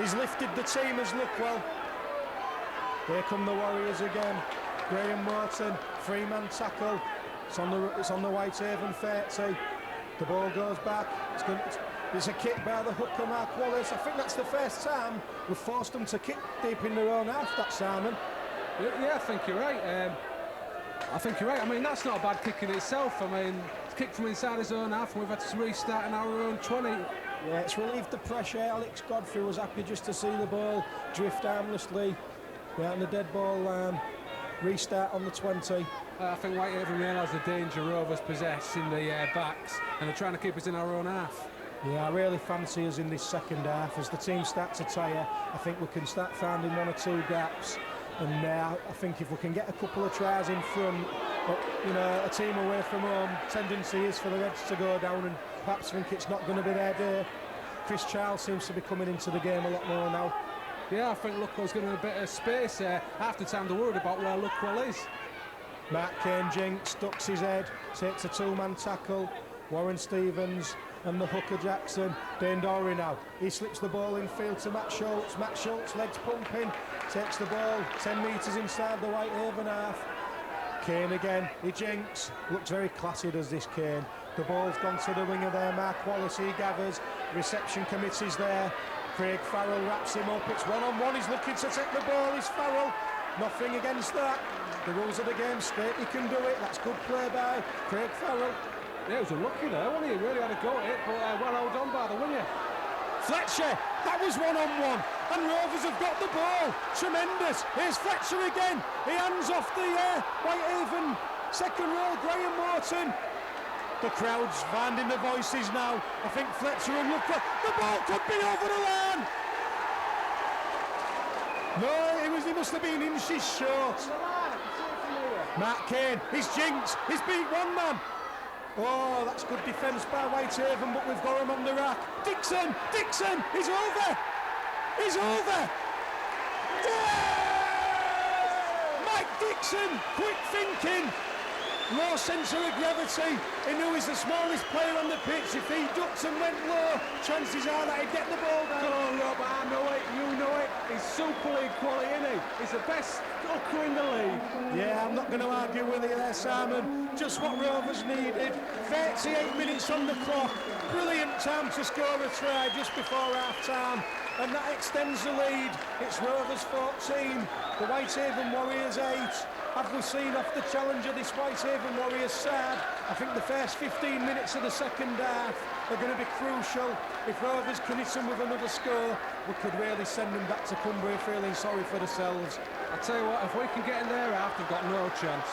he's lifted the team as Luckwell. Here come the Warriors again. Graham Morton, 3-man tackle. It's on the Whitehaven 30. The ball goes back. It's a kick by the hooker Mark Wallace. I think that's the first time we've forced them to kick deep in their own half, that Simon. Yeah, I think you're right. I mean, that's not a bad kick in itself. I mean, it's kicked from inside his own half, and we've had to restart in our own 20. Yeah, it's relieved the pressure. Alex Godfrey was happy just to see the ball drift harmlessly behind the dead ball line. Restart on the 20. I think Whitehaven realise the danger Rovers possess in the backs, and they're trying to keep us in our own half. Yeah, I really fancy us in this second half. As the team start to tire, I think we can start finding 1 or 2 gaps. And I think if we can get a couple of tries in front, but, you know, a team away from home, tendency is for the Reds to go down and perhaps think it's not going to be their day. Chris Charles seems to be coming into the game a lot more now. Yeah, I think Luckwell's getting a bit of space there. Half the time they're worried about where Luckwell is. Matt Kane-Jinks ducks his head, takes a 2-man tackle. Warren Stevens and the hooker Jackson. Dane Dorey now. He slips the ball in field to Matt Schultz. Matt Schultz, legs pumping, takes the ball 10 metres inside the Whitehaven half. Kane again, he jinks. Looks very classy, does this Kane. The ball's gone to the winger there, Mark Wallace, he gathers. Reception committee's there. Craig Farrell wraps him up, it's 1-on-1, he's looking to take the ball, is Farrell. Nothing against that. The rules of the game state he can do it, that's good play by Craig Farrell. Yeah, he was unlucky there, wasn't he? He really had a go at it, but well held on by the winger. Fletcher, that was 1-on-1, and Rovers have got the ball. Tremendous. Here's Fletcher again. He hands off the Whitehaven second row, Graham Morton. The crowd's finding the voices now. I think Fletcher will look for the ball could be over the line. No, he must have been inches short. Mark Kane, he's jinxed, he's beat one man. Oh, that's good defence by Whitehaven, but we've got him on the rack. Dixon, he's over. He's over. Mike Dixon, quick thinking. Low centre of gravity. He knew he's the smallest player on the pitch. If he ducked and went low, chances are that he'd get the ball down. Come on, Rob, I know it, you know it. He's Super League quality, isn't he? He's the best hooker in the league. Yeah, I'm not going to argue with you there, Simon. Just what Rovers needed. 38 minutes on the clock. Brilliant time to score a try just before half-time. And that extends the lead. It's Rovers 14, the Whitehaven Warriors 8. Have we seen off the challenger this Whitehaven Warriors side? I think the first 15 minutes of the second half are going to be crucial. If Rovers can hit them with another score, we could really send them back to Cumbria feeling sorry for themselves. I tell you what, if we can get in there half, they've got no chance.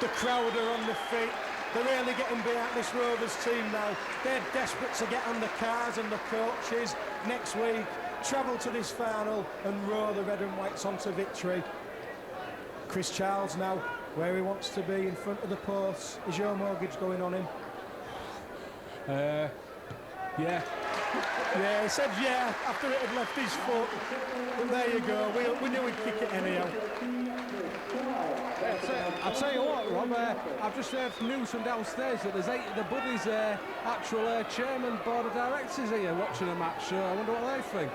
The crowd are on the feet. They're really getting behind this Rovers team now. They're desperate to get on the cars and the coaches next week, travel to this final and row the red and whites onto victory. Chris Charles now, where he wants to be, in front of the posts. Is your mortgage going on him? Yeah. Yeah, he said yeah after it had left his foot. And there you go, we knew he'd kick it anyhow. I'll tell you what, Rob, I've just heard news from downstairs that there's 8 of the Buddies' actual chairman, board of directors here watching a match, so I wonder what they think.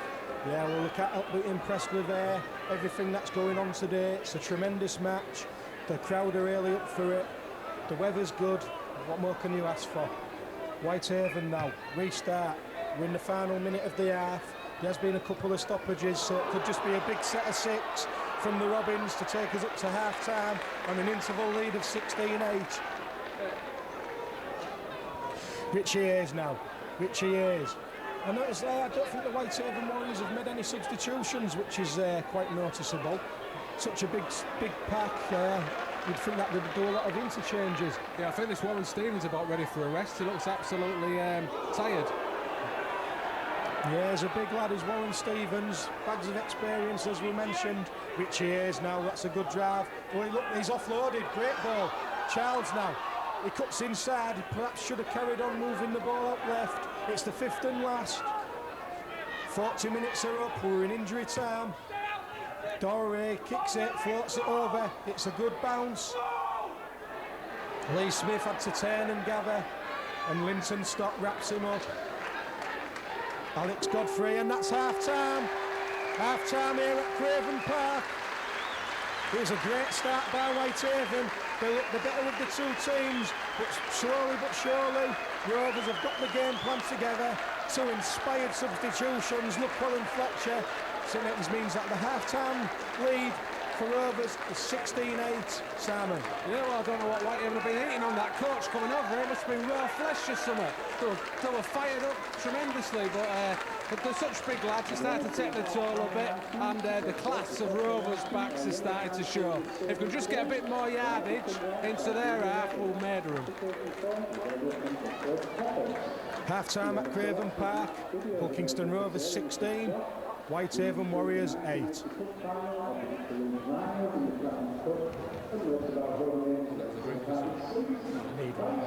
Yeah, well, we can't help but be impressed with everything that's going on today. It's a tremendous match. The crowd are really up for it. The weather's good. What more can you ask for? Whitehaven now, restart. We're in the final minute of the half. There has been a couple of stoppages, so it could just be a big set of 6 from the Robins to take us up to half-time on an interval lead of 16-8. Richie Hayes now. Richie Hayes. I noticed I don't think the Whitehaven Warriors have made any substitutions, which is quite noticeable. Such a big pack. You'd think that would do a lot of interchanges. Yeah, I think this Warren Stevens about ready for a rest. He looks absolutely tired. Yeah, he's a big lad, is Warren Stevens. Bags of experience, as we mentioned. Richie Hayes now, that's a good drive. Oh, look, he's offloaded, great ball. Charles now, he cuts inside. He perhaps should have carried on moving the ball up left. It's the 5th and last. 40 minutes are up, we're in injury time. Doré kicks it, floats it over. It's a good bounce. Lee Smith had to turn and gather, and Linton Stott wraps him up. Alex Godfrey, and that's half-time. Half-time here at Craven Park. It was a great start by Whitehaven. They look the better of the two teams, but slowly but surely, Rovers have got the game plan together. 2 inspired substitutions. Look, Colin Fletcher. So that means that the half-time lead for Rovers is 16-8. Simon. Yeah, well, I don't know what Whitehaven have been eating on that coach coming over. It must have been raw flesh or something. They were fired up tremendously, but they're such big lads. They started to take the toll a bit, and the class of Rovers' backs is starting to show. If we can just get a bit more yardage into their half, we'll murder them. Half-time at Craven Park. Pilkingston Rovers 16. Whitehaven Warriors 8. Need one.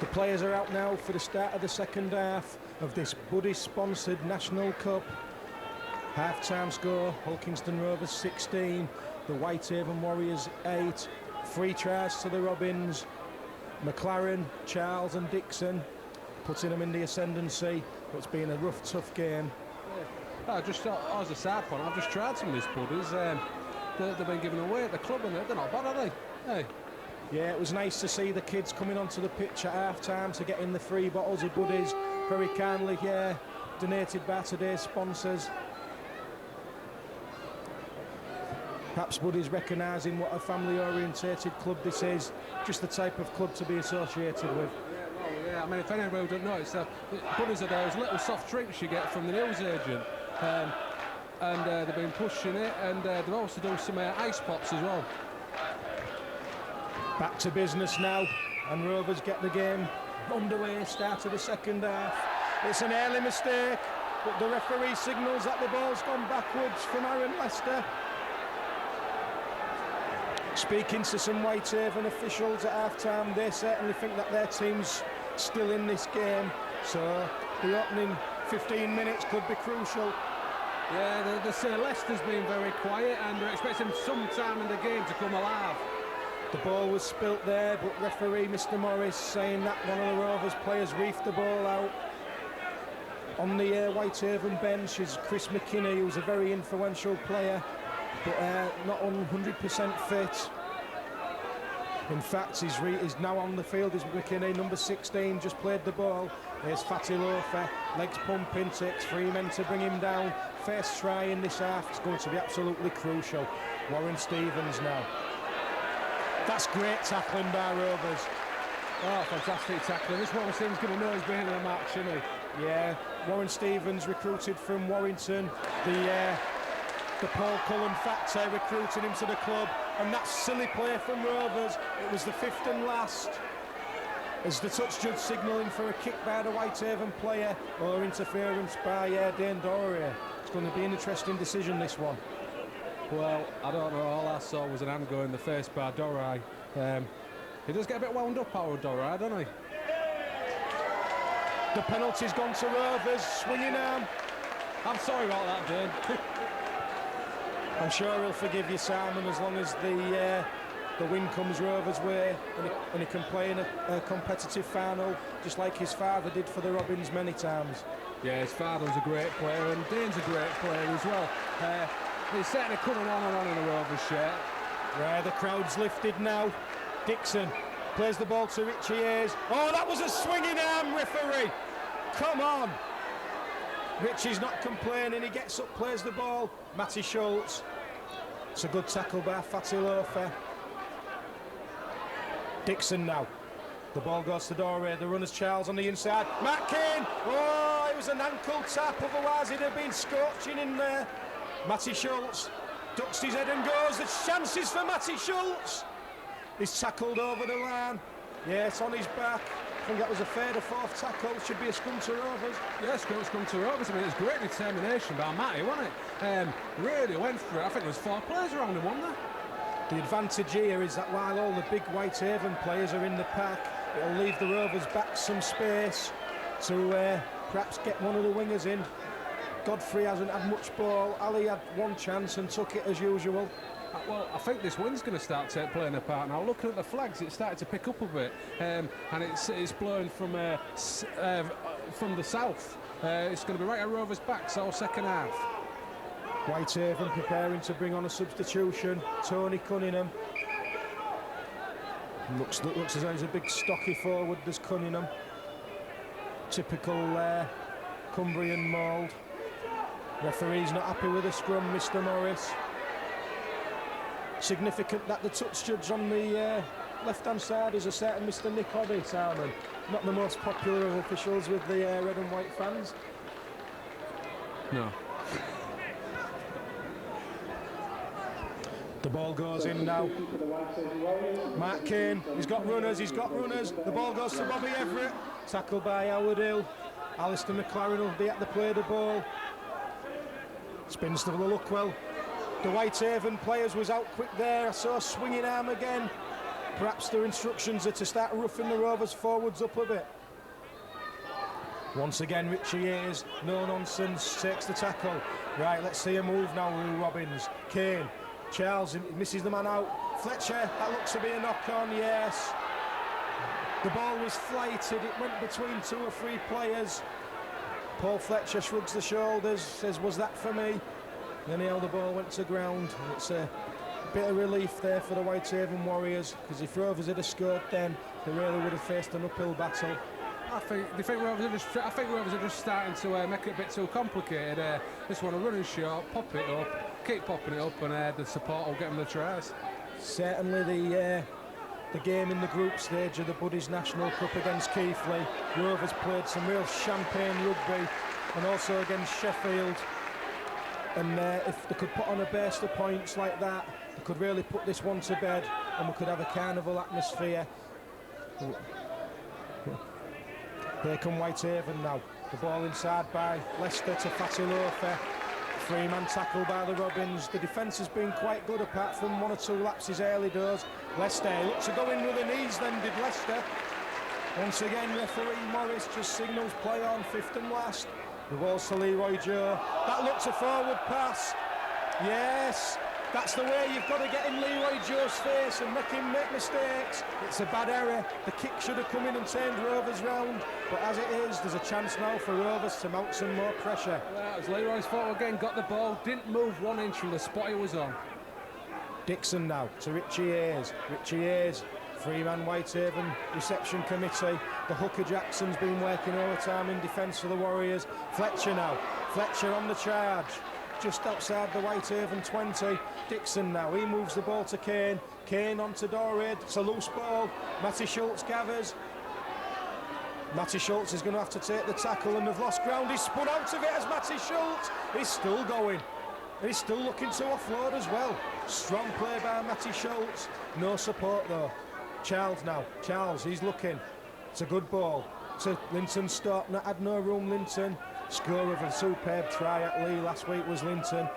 The players are out now for the start of the second half of this Buddy-sponsored National Cup. Half-time score, Hull Kingston Rovers 16, the Whitehaven Warriors 8. 3 tries to the Robins. McLaren, Charles and Dixon putting them in the ascendancy. But it's been a rough, tough game. I just thought, as a side point, I've just tried some of these Buddies. They've been given away at the club and they're not bad, are they? Hey. Yeah, it was nice to see the kids coming onto the pitch at half-time to get in the 3 bottles of Buddies. Very kindly, yeah, donated by today's sponsors. Perhaps Buddies recognising what a family-orientated club this is, just the type of club to be associated with. Yeah, I mean, if anybody don't know, it's Buddies are those little soft drinks you get from the newsagent. And they've been pushing it, and they've also done some ice pops as well. Back to business now, and Rovers get the game underway, start of the second half. It's an early mistake, but the referee signals that the ball's gone backwards from Aaron Lester. Speaking to some Whitehaven officials at half-time, they certainly think that their team's still in this game, so the opening 15 minutes could be crucial. Yeah, they say Leicester's been very quiet and they're expecting some time in the game to come alive. The ball was spilt there, but referee Mr. Morris saying that one of the Rovers players reefed the ball out. On the Whitehaven bench is Chris McKinney, who's a very influential player, but not 100% fit. In fact, he's now on the field. Is McKinney, number 16, just played the ball. There's Fatty Loafer, legs pumping, takes 3 men to bring him down. First try in this half is going to be absolutely crucial. Warren Stevens now. That's great tackling by Rovers. Oh, fantastic tackling. This Warren Stevens going to know he's being in the match, isn't he? Yeah, Warren Stevens recruited from Warrington. The Paul Cullen factor recruiting him to the club, and that silly play from Rovers. It was the 5th and last. As the touch judge signalling for a kick by the Whitehaven player or interference by Dane Doré. It's going to be an interesting decision, this one. Well, I don't know. All I saw was an hand go in the face by Doré. He does get a bit wound up out of Doré, doesn't he? The penalty's gone to Rovers, swinging arm. I'm sorry about that, Dane. I'm sure he'll forgive you, Simon, as long as the win comes Rovers' way and he can play in a competitive final, just like his father did for the Robins many times. Yeah, his father was a great player, and Dane's a great player as well. He's certainly coming on and on in a Rovers shirt. Yeah, the crowd's lifted now. Dixon plays the ball to Richie Hayes. Oh, that was a swinging arm, referee. Come on. Richie's not complaining. He gets up, plays the ball. Matty Schultz. It's a good tackle by Fatty Loafer. Dixon now. The ball goes to Doré. The runner's Charles on the inside. Matt Kane. Oh, it was an ankle tap. Otherwise, he'd have been scorching in there. Matty Schultz ducks his head and goes. There's chances for Matty Schultz. He's tackled over the line. Yeah, it's on his back. I think that was a 3rd or 4th tackle. Should be a scrum to Rovers. Yeah, scrum to Rovers. I mean, it's great determination by Matty, wasn't it? Really went for it. I think there was 4 players around him, wasn't there? The advantage here is that while all the big Whitehaven players are in the pack, it'll leave the Rovers back some space to perhaps get one of the wingers in. Godfrey hasn't had much ball. Ali had 1 chance and took it as usual. Well, I think this wind's going to start playing a part now. Looking at the flags, it's started to pick up a bit, and it's blowing from the south. It's going to be right at Rovers' back, so second half. Whitehaven preparing to bring on a substitution. Tony Cunningham. Looks as though he's a big stocky forward, does Cunningham. Typical Cumbrian mould. Referee's not happy with the scrum, Mr. Morris. Significant that the touch judge on the left-hand side is a certain Mr. Nick Oddy, Simon. Not the most popular of officials with the red and white fans. No. The ball goes in now. Mark Kane, he's got runners. The ball goes to Bobby Everett. Tackled by Howard Hill. Alistair McLaren will be at the play the ball. Spins to the look well. The Whitehaven players was out quick there. I saw a swinging arm again. Perhaps their instructions are to start roughing the Rovers forwards up a bit. Once again, Richie Hayes, no nonsense, takes the tackle. Right, let's see a move now, Lou Robbins. Kane, Charles misses the man out. Fletcher, that looks to be a knock-on, yes. The ball was flighted, it went between 2 or 3 players. Paul Fletcher shrugs the shoulders, says, was that for me? Anyhow, the ball went to ground. It's a bit of relief there for the Whitehaven Warriors, because if Rovers had scored then, they really would have faced an uphill battle. I think Rovers are just starting to make it a bit too complicated. Just want to run and short, pop it up, keep popping it up, and the support will get them the tries. Certainly the game in the group stage of the Buddies National Cup against Keighley, Rovers played some real champagne rugby, and also against Sheffield. And if they could put on a burst of points like that, they could really put this one to bed, and we could have a carnival atmosphere. Here come Whitehaven now. The ball inside by Leicester to Fatilofa. 3-man tackle by the Robins. The defence has been quite good apart from 1 or 2 lapses early doors. Leicester looks to go in with the knees then, did Leicester. Once again, referee Morris just signals play on, 5th and last. The ball's to Leroy Joe. That looks a forward pass. Yes, that's the way you've got to get in Leroy Joe's face and make him make mistakes. It's a bad error. The kick should have come in and turned Rovers round. But as it is, there's a chance now for Rovers to mount some more pressure. Well, it was Leroy's fault again, got the ball, didn't move 1 inch from the spot he was on. Dixon now to Richie Hayes. Richie Hayes, 3-man Whitehaven reception committee. The hooker Jackson's been working overtime in defence for the Warriors. Fletcher now. Fletcher on the charge. Just outside the Whitehaven 20. Dixon now, he moves the ball to Kane. Kane onto Dorade, it's a loose ball. Matty Schultz gathers. Matty Schultz is going to have to take the tackle, and they've lost ground. He's spun out of it as Matty Schultz. He's still going. He's still looking to offload as well. Strong play by Matty Schultz. No support though. Charles now. Charles, he's looking. It's a good ball to Linton Stop. Not had no room, Linton. Scorer of a superb try at Lee last week was Linton.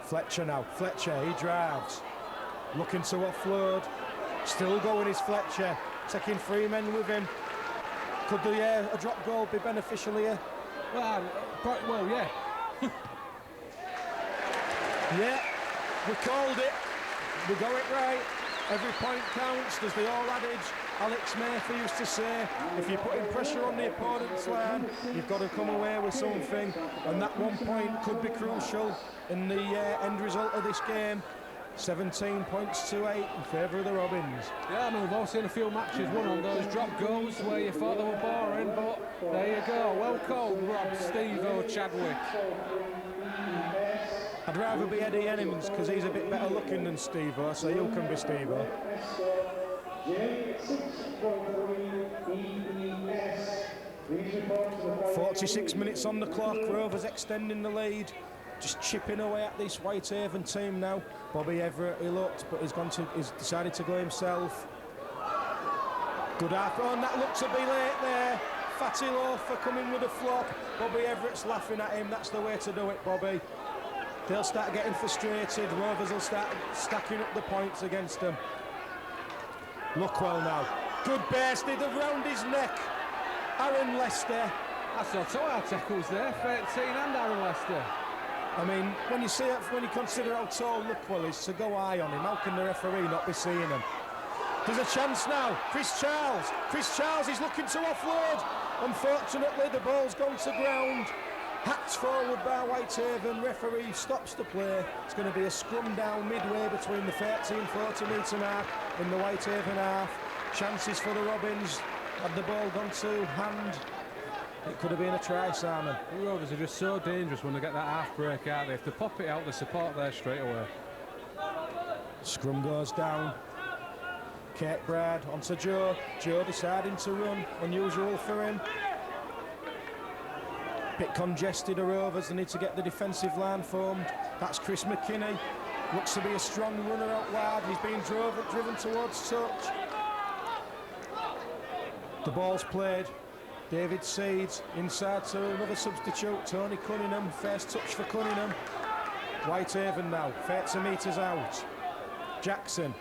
Fletcher now. Fletcher, he drives. Looking to offload. Still going is Fletcher. Taking 3 men with him. Could a drop goal be beneficial here? Well, yeah. Yeah, we called it. We got it right. Every point counts. There's the old adage Alex Murphy used to say, if you're putting pressure on the opponent's line, you've got to come away with something, and that 1 point could be crucial in the end result of this game. 17 points to 8 in favour of the Robins. Yeah, I mean, we've all seen a few matches won on those drop goals where you thought they were boring, but there you go. Well called, Rob, Steve-O, Chadwick. I'd rather be Eddie Emmons because he's a bit better looking than Steve-O, so you can be Steve-O. 46 minutes on the clock, Rovers extending the lead. Just chipping away at this Whitehaven team now. Bobby Everett, he looked, but he's decided to go himself. Good half run, that looked to be late there. Fatty Loafer coming with a flop. Bobby Everett's laughing at him, that's the way to do it, Bobby. They'll start getting frustrated, Rovers will start stacking up the points against them. Luckwell now. Good burst, did around his neck. Aaron Lester. I saw 2 hard tackles there, 13 and Aaron Lester. I mean, when you consider how tall Luckwell is, to go high on him, how can the referee not be seeing him? There's a chance now. Chris Charles is looking to offload. Unfortunately, the ball's gone to ground. Hacked forward by Whitehaven. Referee stops the play. It's going to be a scrum down midway between the 30 and 40 metre mark in the Whitehaven half. Chances for the Robins. Had the ball gone to hand, it could have been a try, Simon. The Rovers are just so dangerous when they get that half break out there. If they pop it out, they support there straight away. Scrum goes down. Kate Brad onto Joe. Joe deciding to run, unusual for him. Bit congested, the Rovers, they need to get the defensive line formed. That's Chris McKinney. Looks to be a strong runner out wide. He's being driven towards touch. The ball's played. David Seeds inside to another substitute, Tony Cunningham. First touch for Cunningham. Whitehaven now, 30 metres out. Jackson.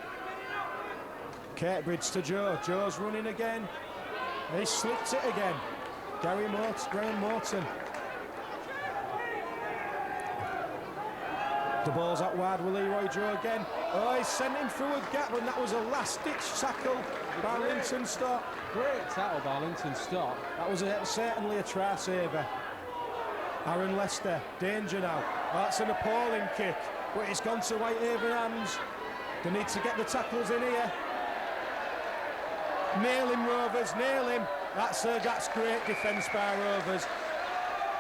Kirkbridge to Joe. Joe's running again. He slipped it again. Graham Morton. The ball's out wide with Leroy Joe again. Oh, he's sent him through a gap, and that was a last-ditch tackle by Linton Stott. Great tackle by Linton Stott. That was certainly a try saver. Aaron Lester, danger now. Oh, that's an appalling kick, but it's gone to Whitehaven hands. They need to get the tackles in here. Nail him, Rovers, nail him. That's great defence by Rovers.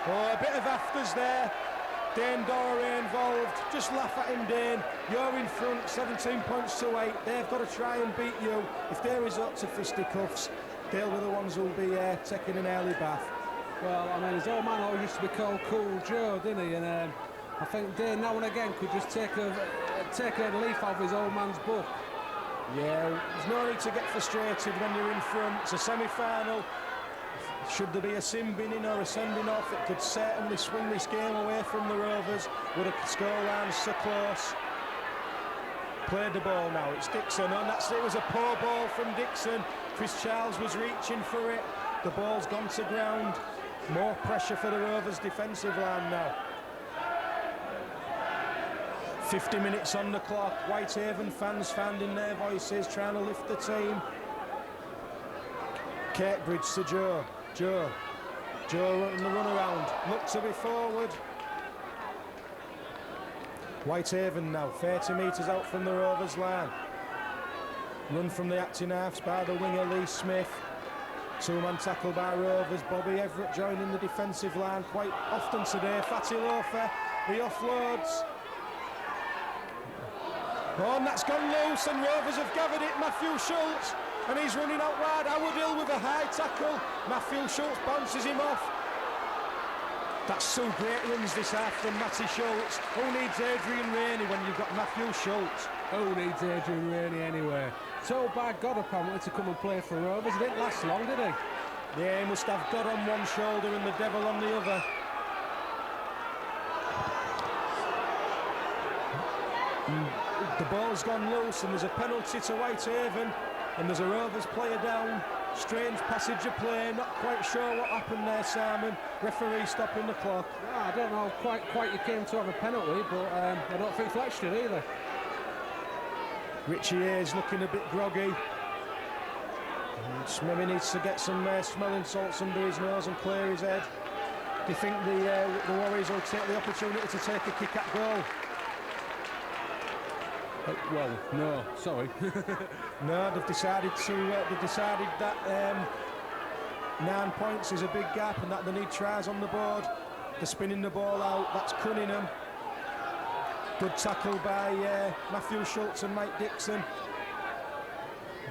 Oh, a bit of afters there. Dane Doré involved. Just laugh at him, Dane. You're in front, 17 points to 8. They've got to try and beat you. If they resort to fisticuffs, they'll be the ones who'll be taking an early bath. Well, I mean, his old man always used to be called Cool Joe, didn't he? And I think Dane now and again could just take a leaf out of his old man's book. Yeah, there's no need to get frustrated when you're in front. It's a semi-final. Should there be a sin binning or a sending off, it could certainly swing this game away from the Rovers with a scoreline so close. Played the ball now, it's Dixon, and it was a poor ball from Dixon. Chris Charles was reaching for it. The ball's gone to ground. More pressure for the Rovers defensive line now. 50 minutes on the clock. Whitehaven fans finding their voices, trying to lift the team. Kirkbridge to Joe. Joe running the run around. Look to be forward. Whitehaven now, 30 metres out from the Rovers line. Run from the acting halves by the winger Lee Smith. Two-man tackle by Rovers. Bobby Everett joining the defensive line quite often today. Fatty Loafer, he offloads. Oh, and that's gone loose, and Rovers have gathered it. Matthew Schultz, and he's running out wide. Howard Hill with a high tackle. Matthew Schultz bounces him off. That's two great runs this half from Matty Schultz. Who needs Adrian Rainey when you've got Matthew Schultz? Who needs Adrian Rainey anyway? Told by God apparently to come and play for Rovers. It didn't last long, did he? Yeah, he must have God on one shoulder and the devil on the other. The ball's gone loose and there's a penalty to Whitehaven, and there's a Rovers player down. Strange passage of play, not quite sure what happened there, Simon. Referee stopping the clock. Yeah, I don't know quite you came to have a penalty, but I don't think Fletch did either. Richie Hayes looking a bit groggy. Maybe needs to get some smelling salts under his nose and clear his head. Do you think the Warriors will take the opportunity to take a kick at goal? Well, no, sorry. No, they've decided that 9 points is a big gap and that they need tries on the board. They're spinning the ball out. That's Cunningham. Good tackle by Matthew Schultz and Mike Dixon.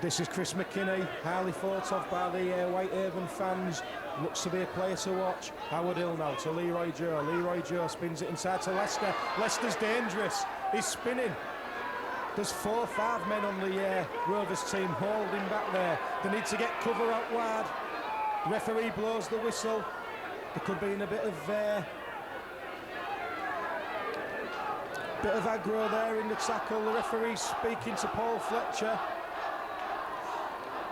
This is Chris McKinney, highly thought of by the Whitehaven fans. Looks to be a player to watch. Howard Hill now to Leroy Joe. Leroy Joe spins it inside to Lester. Lester's dangerous. He's spinning. There's 4 or 5 men on the Rovers team holding back there. They need to get cover out wide. The referee blows the whistle. There could be in a bit of aggro there in the tackle. The referee's speaking to Paul Fletcher.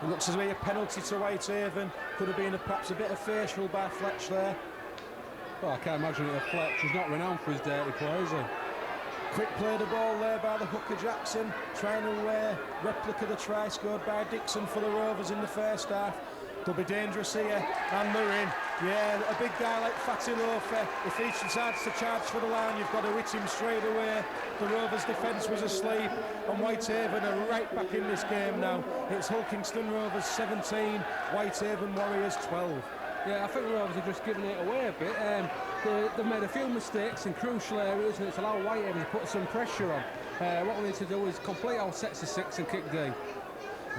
It looks as though a penalty to Whitehaven. Could have been perhaps a bit of facial by Fletch there. Well, I can't imagine it. Fletch. He's not renowned for his dirty play, is he? Quick play the ball there by the hooker Jackson, trying to replica the try scored by Dixon for the Rovers in the first half. They'll be dangerous here, and they're in. Yeah, a big guy like Fatty Loafer, if he decides to charge for the line, you've got to hit him straight away. The Rovers' defence was asleep, and Whitehaven are right back in this game now. It's Hull Kingston Rovers 17, Whitehaven Warriors 12. Yeah, I think the Rovers are just giving it away a bit. They've made a few mistakes in crucial areas, and it's allowed Whitehaven to put some pressure on. What we need to do is complete our sets of 6 and kick deep.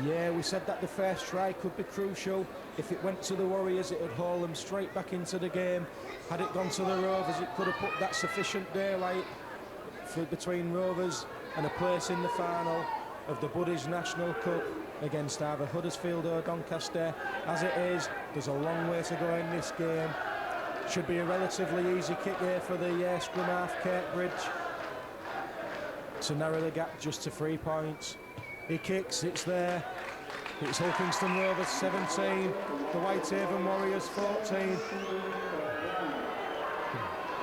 Yeah, we said that the first try could be crucial. If it went to the Warriors, it would haul them straight back into the game. Had it gone to the Rovers, it could have put that sufficient daylight between Rovers and a place in the final of the Buddies National Cup against either Huddersfield or Doncaster. As it is, there's a long way to go in this game. Should be a relatively easy kick here for the scrum half, Kirkbridge, to narrow the gap just to 3 points. He kicks, it's there. It's Hull Kingston Rovers 17, the Whitehaven Warriors 14.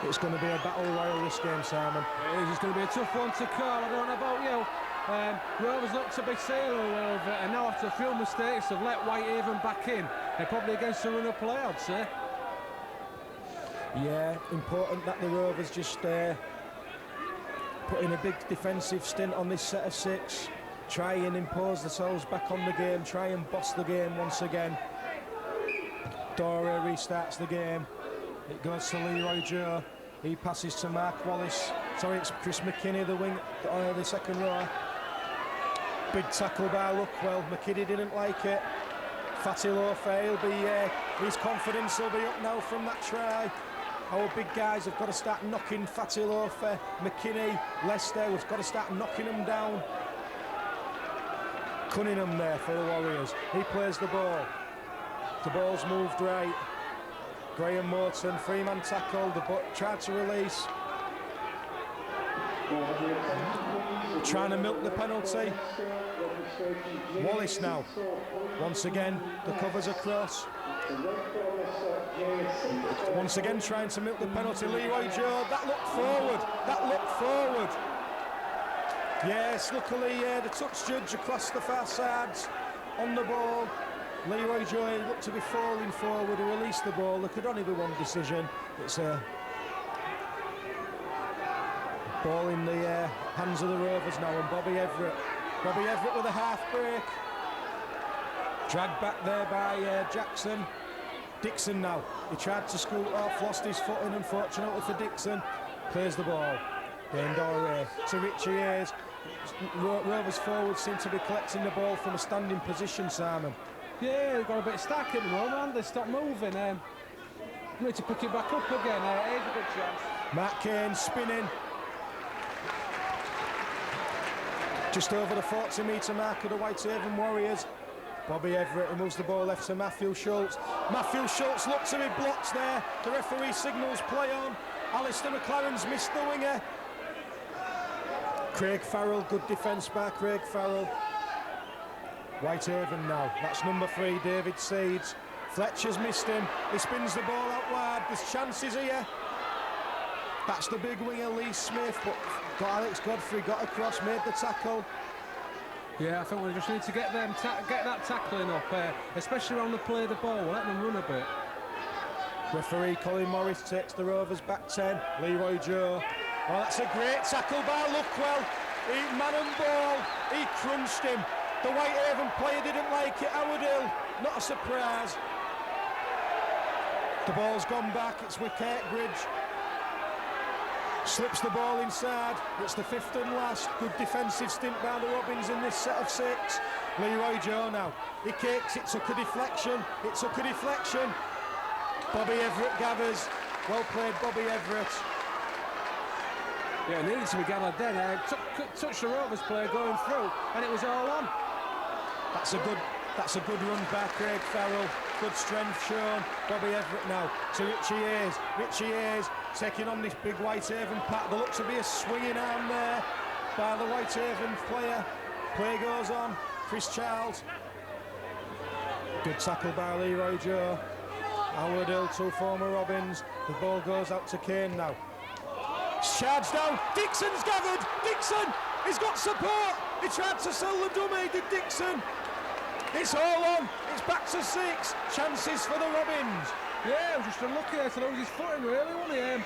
It's going to be a battle royal this game, Simon. It is. It's going to be a tough one to call. I don't know about you. Rovers look to be sailing well, and now after a few mistakes have let Whitehaven back in. They're probably against the run of play, I'd say. Yeah, important that the Rovers just put in a big defensive stint on this set of 6. Try and impose themselves back on the game, try and boss the game once again. Dore restarts the game. It goes to Leroy Joe. He passes to Mark Wallace. Sorry, it's Chris McKinney, the wing, the second row. Big tackle by Luckwell. McKinney didn't like it. Fatty Lofa, his confidence will be up now from that try. Our big guys have got to start knocking Fatty Lofa, McKinney, Leicester. We've got to start knocking them down. Cunningham there for the Warriors. He plays the ball. The ball's moved right. Graham Morton, three-man tackle. The tried to release. Trying to milk the penalty. Wallace now. Once again, the covers across. Once again trying to milk the penalty. Leroy Joe, that looked forward. That looked forward. Yes, luckily the touch judge across the far sides on the ball. Leroy Joy looked to be falling forward. He released the ball. There could only be one decision. It's a ball in the hands of the Rovers now, and Bobby Everett. Bobby Everett with a half break. Dragged back there by Jackson. Dixon now. He tried to scoot off, lost his footing, unfortunately for Dixon. Plays the ball. Dane Dore to Richie Hayes. Rovers forwards seem to be collecting the ball from a standing position, Simon. Yeah, they've got a bit stuck at the moment. They stopped moving. Need to pick it back up again. Here's a good chance. Matt Kane spinning. Just over the 40-metre mark of the Whitehaven Warriors. Bobby Everett, he moves the ball left to Matthew Schultz. Matthew Schultz looks to be blocked there. The referee signals play on. Alistair McLaren's missed the winger. Craig Farrell, good defence by Craig Farrell. Whitehaven now, that's number 3, David Seeds. Fletcher's missed him, he spins the ball out wide, there's chances here. That's the big winger, Lee Smith, but got Alex Godfrey, got across, made the tackle. Yeah, I think we just need to get them get that tackling up, especially around the play of the ball, let them run a bit. Referee Colin Morris takes the Rovers back 10, Leroy Joe. Oh, that's a great tackle by Luckwell. He man and ball, he crunched him. The Whitehaven player didn't like it, Howard Hill, not a surprise. The ball's gone back, it's with Kirkbridge. Slips the ball inside, it's the 5th and last. Good defensive stint by the Robins in this set of 6. Leroy Joe now, he kicks, it took a deflection, Bobby Everett gathers, well played Bobby Everett. Yeah, it needed to be gathered then. Touched the Rovers player going through, and it was all on. That's a good run by Craig Farrell. Good strength shown. Bobby Everett now to Richie Hayes. Richie Hayes taking on this big Whitehaven pack. There looks to be a swinging arm there by the Whitehaven player. Play goes on. Chris Charles. Good tackle by Leroy Joe. Howard Hill, 2 former Robins. The ball goes out to Kane now. Charged down. Dixon's gathered. Dixon. He's got support. He tried to sell the dummy. Did Dixon? It's all on. It's back to 6. Chances for the Robins. Yeah, just unlucky there to lose his footing, really, wasn't he?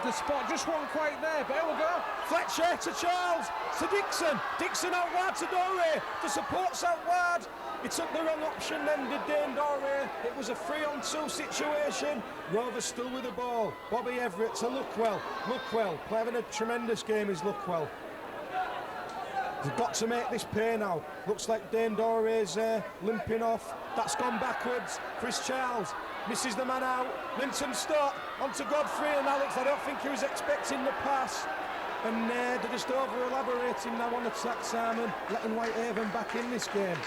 The spot just wasn't quite there, but here we go. Fletcher to Charles, to Dixon. Dixon out wide to Dore. The support's out wide. He took the wrong option then, did Dane Dore. It was a 3-on-2 situation. Rovers still with the ball. Bobby Everett to Luckwell. Luckwell, having a tremendous game is Luckwell. They've got to make this pay now. Looks like Dane Dore is limping off. That's gone backwards. Chris Charles misses the man out. Linton Stott onto Godfrey and Alex. I don't think he was expecting the pass. And they're just over-elaborating now on attack, Simon, letting Whitehaven back in this game.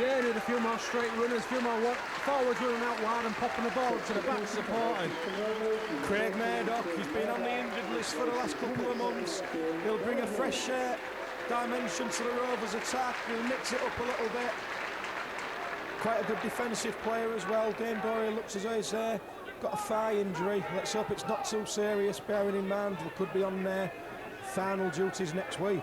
Yeah, need a few more straight runners, a few more forwards running out wide and popping the ball to the back supporting. Craig Murdoch, he's been on the injured list for the last couple of months. He'll bring a fresh dimension to the Rovers attack. He'll mix it up a little bit. Quite a good defensive player as well. Dane Dory looks as though he's got a thigh injury. Let's hope it's not too serious, bearing in mind we could be on final duties next week.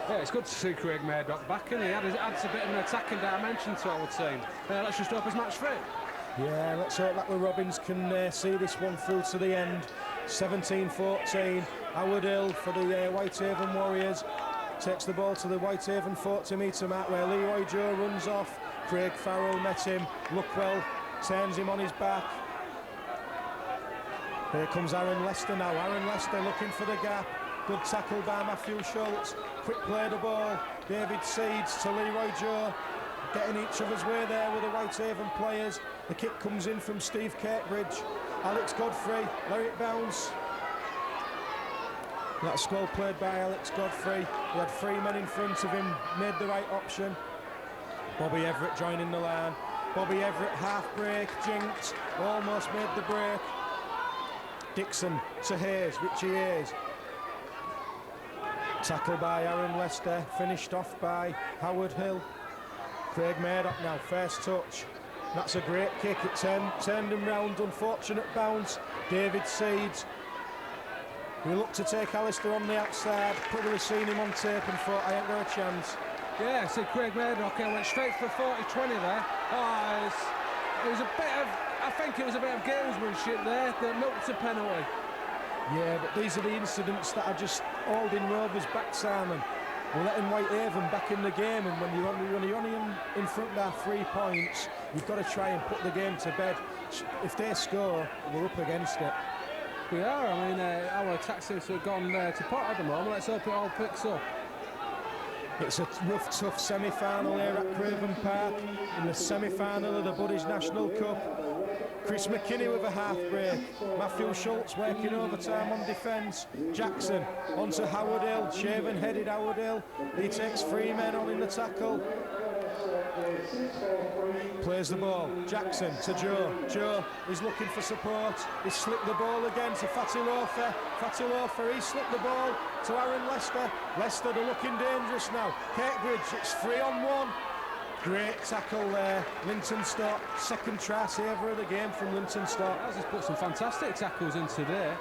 Yeah, it's good to see Craig Murdoch back, and he adds a bit of an attacking dimension to our team. Let's just hope he's match fit. Yeah, let's hope that the Robins can see this one through to the end. 17-14, Howard Hill for the Whitehaven Warriors. Takes the ball to the Whitehaven 40-metre mark where Leroy Joe runs off. Craig Farrell met him. Luckwell turns him on his back. Here comes Aaron Lester now. Aaron Lester looking for the gap. Good tackle by Matthew Schultz. Quick play the ball. David Seeds to Leroy Joe. Getting each other's way there with the Whitehaven players. The kick comes in from Steve Kirkbridge. Alex Godfrey. Let it bounce. That's well played by Alex Godfrey. He had 3 men in front of him, made the right option. Bobby Everett joining the line. Bobby Everett half break, jinked, almost made the break. Dixon to Hayes, Richie Hayes. Tackle by Aaron Lester, finished off by Howard Hill. Craig Murdoch now, first touch. That's a great kick, it turned him round, unfortunate bounce. David Seeds. He looked to take Alistair on the outside, probably seen him on tape and thought, I ain't got a chance. Yeah, I see Craig Murdoch went straight for 40-20 there. It was a bit of, I think it was a bit of gamesmanship there that milked a penalty. Yeah, but these are the incidents that are just holding Rovers back, Simon. We're letting Whitehaven back in the game, and when you're only in front by 3 points, you've got to try and put the game to bed. If they score, we're up against it. We are. I mean, our attack seems to have gone to pot at the moment. Let's hope it all picks up. It's a rough, tough semi-final here at Craven Park. In the semi-final of the Buddies National Cup. Chris McKinney with a half break. Matthew Schultz working overtime on defence. Jackson onto Howard Hill. Shaven-headed Howard Hill. He takes 3 men on in the tackle. Plays the ball. Jackson to Joe. Joe is looking for support. He slipped the ball again to Fatty Loafer. Fatty Loafer, he slipped the ball to Aaron Lester. Lester, they're looking dangerous now. Kirkbridge, it's 3-on-1. Great tackle there. Linton Stott, second try saver of the game from Linton Stott. He's put some fantastic tackles in today.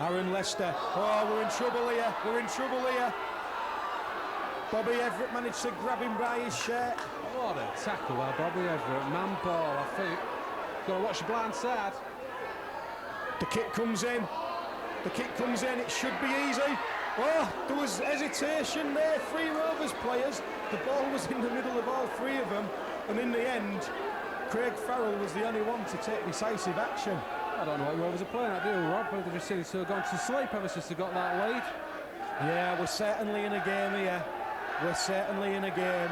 Aaron Lester. Oh, we're in trouble here. We're in trouble here. Bobby Everett managed to grab him by his shirt. What a tackle by Bobby Everett. Man ball, I think. Got to watch the blind side. The kick comes in. The kick comes in. It should be easy. Oh, there was hesitation there. 3 Rovers players. The ball was in the middle of all 3 of them. And in the end, Craig Farrell was the only one to take decisive action. I don't know what Rovers are playing at, do you, Rob? They just seem to have gone to sleep ever since they got that lead. Yeah, we're certainly in a game here. We're certainly in a game.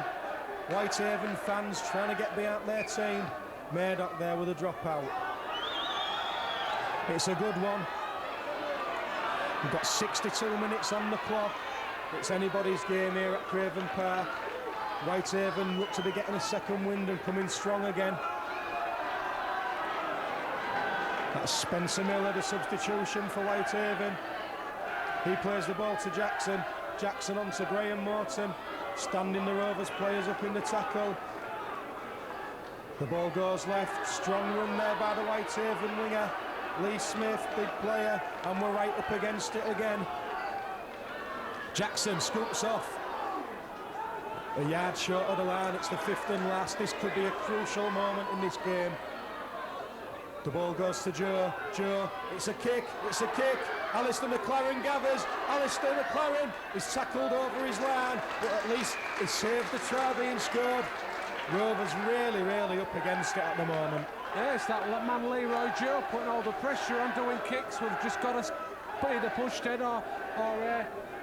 Whitehaven fans trying to get behind their team. Murdoch there with a dropout. It's a good one. We've got 62 minutes on the clock. It's anybody's game here at Craven Park. Whitehaven look to be getting a second wind and coming strong again. That's Spencer Miller, the substitution for Whitehaven. He plays the ball to Jackson. Jackson on to Graham Morton. Standing the Rovers players up in the tackle. The ball goes left. Strong run there by the Whitehaven winger. Lee Smith, big player, and we're right up against it again. Jackson scoops off. A yard short of the line. It's the 5th and last. This could be a crucial moment in this game. The ball goes to Joe. Joe, it's a kick. It's a kick. Alistair McLaren gathers. Alistair McLaren is tackled over his line, but at least he saved the try being scored. Rovers really, really up against it at the moment. Yeah, it's that man Leroy Joe putting all the pressure on, doing kicks. We've just got to put either pushed in or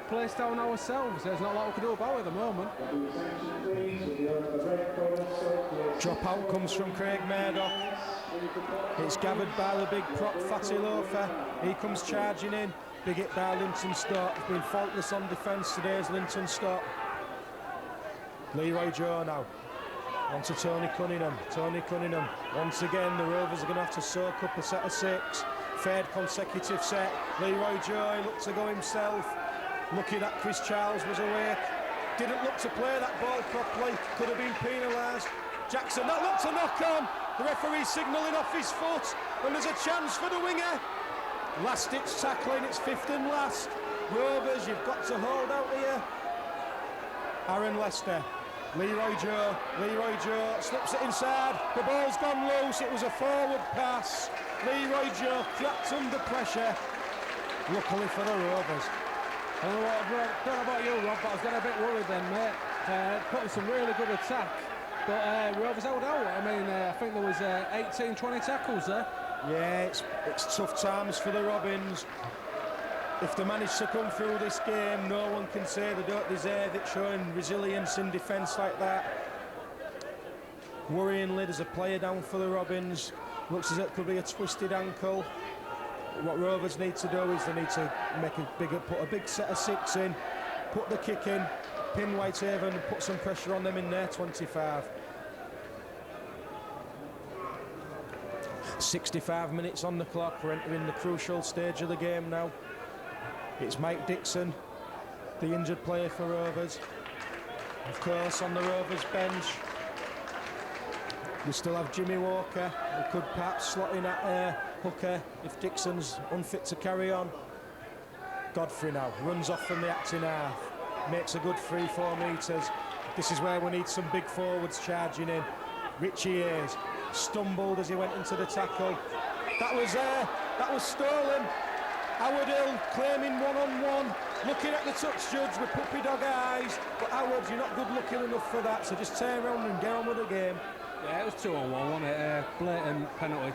place down ourselves. There's not a lot we can do about it at the moment. Dropout comes from Craig Murdoch. It's gathered by the big prop Fatty Loafer. He comes charging in. Big hit by Linton Stott. He's been faultless on defence today as Linton Stott. Leroy Joe now. On to Tony Cunningham. Tony Cunningham. Once again, the Rovers are going to have to soak up a set of 6. Third consecutive set. Leroy Joe, he looked to go himself. Looking at Chris Charles was awake. Didn't look to play that ball properly. Could have been penalised. Jackson, that looked a knock on. The referee signalling off his foot. And there's a chance for the winger. Last ditch tackling, it's fifth and last. Rovers, you've got to hold out here. Aaron Lester. Leroy Joe slips it inside. The ball's gone loose. It was a forward pass. Leroy Joe cracked under pressure. Luckily for the Rovers. I don't know about you, Rob, but I was getting a bit worried then, mate. Putting some really good attack. But Rovers held out. I mean, I think there was 18, 20 tackles there. Yeah, it's tough times for the Robins. If they manage to come through this game, no one can say they don't deserve it, showing resilience in defence like that. Worryingly, there's a player down for the Robins. Looks as if it could be a twisted ankle. What Rovers need to do is they need to put a big set of six in, put the kick in, pin Whitehaven and put some pressure on them in their 25. 65 minutes on the clock. We're entering the crucial stage of the game now. It's Mike Dixon, the injured player for Rovers. Of course, on the Rovers bench, we still have Jimmy Walker, who could perhaps slot in at hooker if Dixon's unfit to carry on. Godfrey now runs off from the acting half, makes a good 3-4 metres. This is where we need some big forwards charging in. Richie Hayes stumbled as he went into the tackle. That was stolen. Howard Hill claiming one-on-one, looking at the touch judge with puppy dog eyes. But Howard, you're not good looking enough for that, so just turn around and get on with the game. Yeah, it was 2-on-1, wasn't it? Blatant penalty.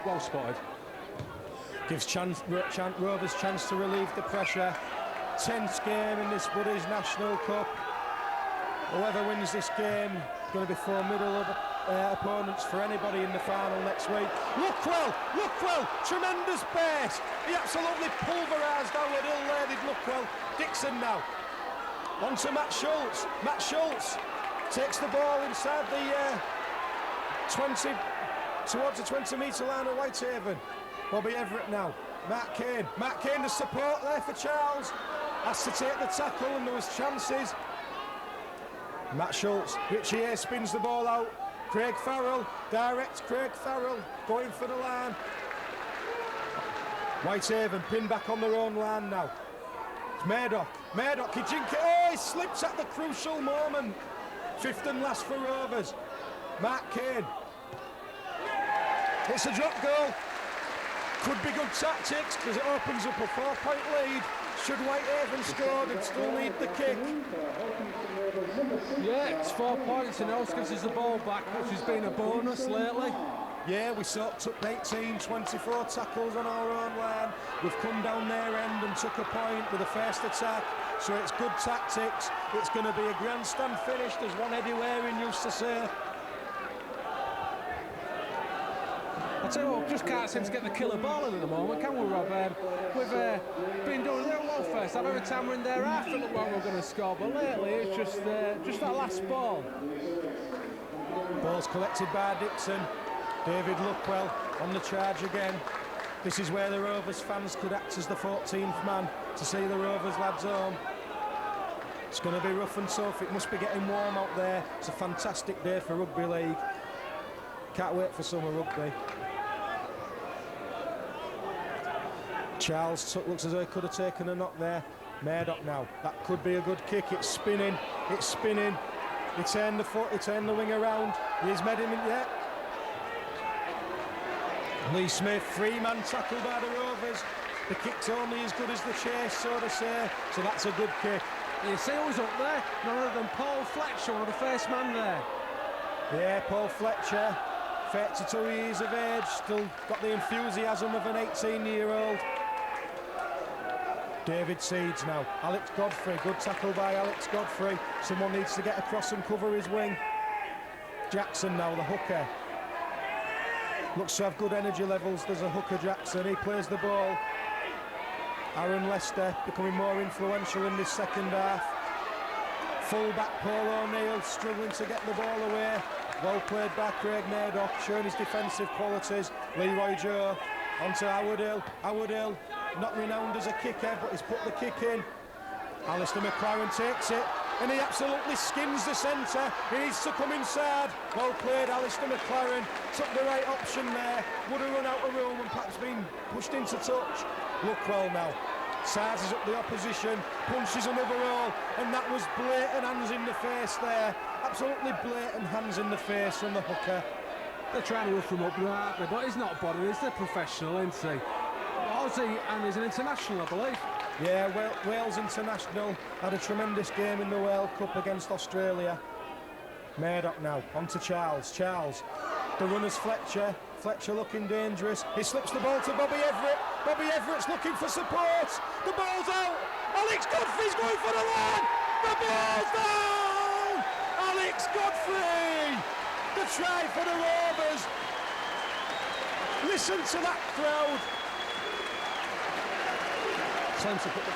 Well spotted. Gives Rovers chance to relieve the pressure. 10th game in this Buddies National Cup. Whoever wins this game going to be formidable opponents for anybody in the final next week. Look well, tremendous pace. He absolutely pulverised Howard Hill there, did Luckwell. Dixon now. On to Matt Schultz. Matt Schultz takes the ball inside the 20, towards the 20-metre line of Whitehaven. Bobby Everett now. Matt Kane the support there for Charles. Has to take the tackle and there was chances. Matt Schultz, Richie Hayes spins the ball out. Craig Farrell, directs Craig Farrell, going for the line. Whitehaven pinned back on their own line now. It's Murdoch, he jinked it. Oh, he slips at the crucial moment. Fifth and last for Rovers. Mark Kane. It's a drop goal. Could be good tactics because it opens up a 4-point lead. Should Whitehaven score, they'd still need the kick. Yeah, it's 4 points and else gives us the ball back, which has been a bonus lately. Yeah, we took 18, 24 tackles on our own line. We've come down their end and took a point with the first attack. So it's good tactics. It's going to be a grandstand finish, as one Eddie Waring used to say. I tell you what, just can't seem to get the killer ball in at the moment, can we, Rob? We've been doing real well first half. Every time we're in their half, it looked like we're going to score, but lately it's just that last ball. Ball's collected by Dixon. David Luckwell on the charge again. This is where the Rovers fans could act as the 14th man to see the Rovers lads home. It's going to be rough and tough. It must be getting warm out there. It's a fantastic day for rugby league. Can't wait for summer rugby. Charles looks as though he could have taken a knock there. Murdoch now. That could be a good kick. It's spinning. He turned the wing around. He's made him in yet. Lee Smith, 3-man tackle by the Rovers. The kick's only as good as the chase, so to say. So that's a good kick. You see who's up there? None other than Paul Fletcher, one of the first man there. Yeah, Paul Fletcher, 32 years of age, still got the enthusiasm of an 18-year-old. David Seeds now. Alex Godfrey, good tackle by Alex Godfrey. Someone needs to get across and cover his wing. Jackson now, the hooker. Looks to have good energy levels. There's a hooker, Jackson. He plays the ball. Aaron Lester becoming more influential in this second half. Full-back Paul O'Neill struggling to get the ball away. Well played by Craig Murdoch, showing his defensive qualities. Leroy Joe onto Howard Hill. Howard Hill, not renowned as a kicker, but he's put the kick in. Alistair McLaren takes it, and he absolutely skins the centre. He needs to come inside. Well played, Alistair McLaren. Took the right option there. Would have run out of room and perhaps been pushed into touch. Look well now. Sizes up the opposition, punches another hole, and that was blatant hands in the face there. Absolutely blatant hands in the face from the hooker. They're trying to rough him up, aren't they? But he's not bothered, he's a professional, isn't he? Aussie, and he's an international, I believe. Yeah, Wales international, had a tremendous game in the World Cup against Australia. Murdoch now, on to Charles. Charles, the runner's Fletcher. Fletcher looking dangerous. He slips the ball to Bobby Everett. Bobby Everett's looking for support. The ball's out. Alex Godfrey's going for the line. The ball's down. Alex Godfrey. The try for the Rovers. Listen to that crowd. Time to put the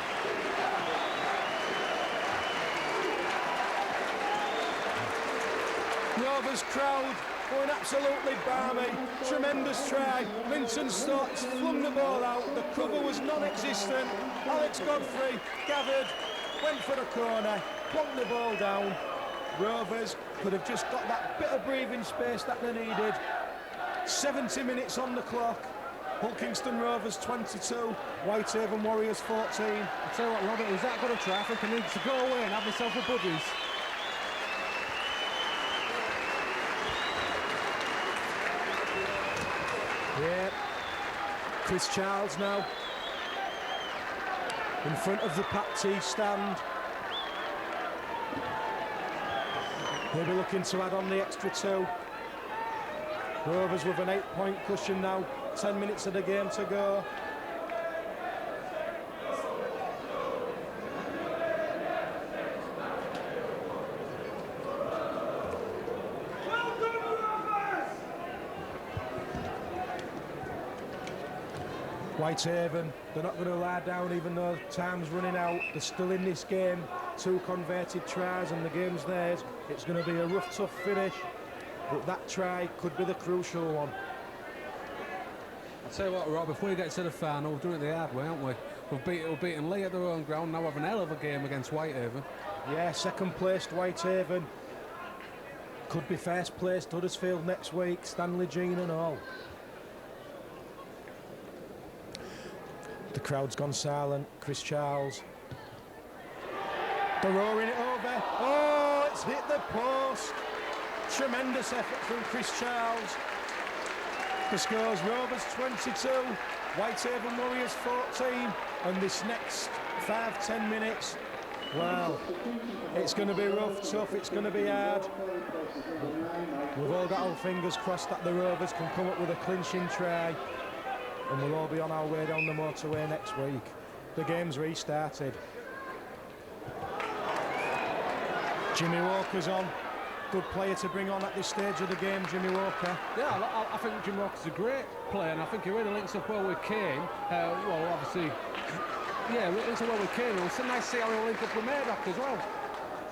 Rovers crowd going absolutely balmy. Tremendous try. Linton Stotts flung the ball out. The cover was non-existent. Alex Godfrey gathered, went for the corner, plonked the ball down. Rovers could have just got that bit of breathing space that they needed. 70 minutes on the clock. Hull Kingston Rovers 22, Whitehaven Warriors 14. I tell you what, Robert, it was that good a try. I think I need to go away and have myself a buddies. Yeah, Chris Charles now in front of the Pat T stand. He'll be looking to add on the extra 2. Rovers with an 8-point cushion now. 10 minutes of the game to go. Whitehaven, they're not going to lie down even though time's running out. They're still in this game. 2 converted tries and the game's theirs. It's going to be a rough, tough finish, but that try could be the crucial one. I'll tell you what, Rob, if we get to the final, we're doing it the hard way, aren't we? We've beaten Lee at their own ground, now having a hell of a game against Whitehaven. Yeah, second placed Whitehaven. Could be first placed Huddersfield next week, Stanley Jean and all. The crowd's gone silent. Chris Charles. They're roaring it over. Oh, it's hit the post. Tremendous effort from Chris Charles. The scores: Rovers 22, Whitehaven Warriors 14, and this next 5-10 minutes, well, it's going to be rough, tough, it's going to be hard. We've all got our fingers crossed that the Rovers can come up with a clinching try, and we'll all be on our way down the motorway next week. The game's restarted. Jimmy Walker's on. Good player to bring on at this stage of the game, Jimmy Walker. Yeah, I think Jimmy Walker's a great player, and I think he really links up well with Kane. Well, obviously, yeah, links up well with Kane. It's nice to see how he'll link up with Murdoch as well.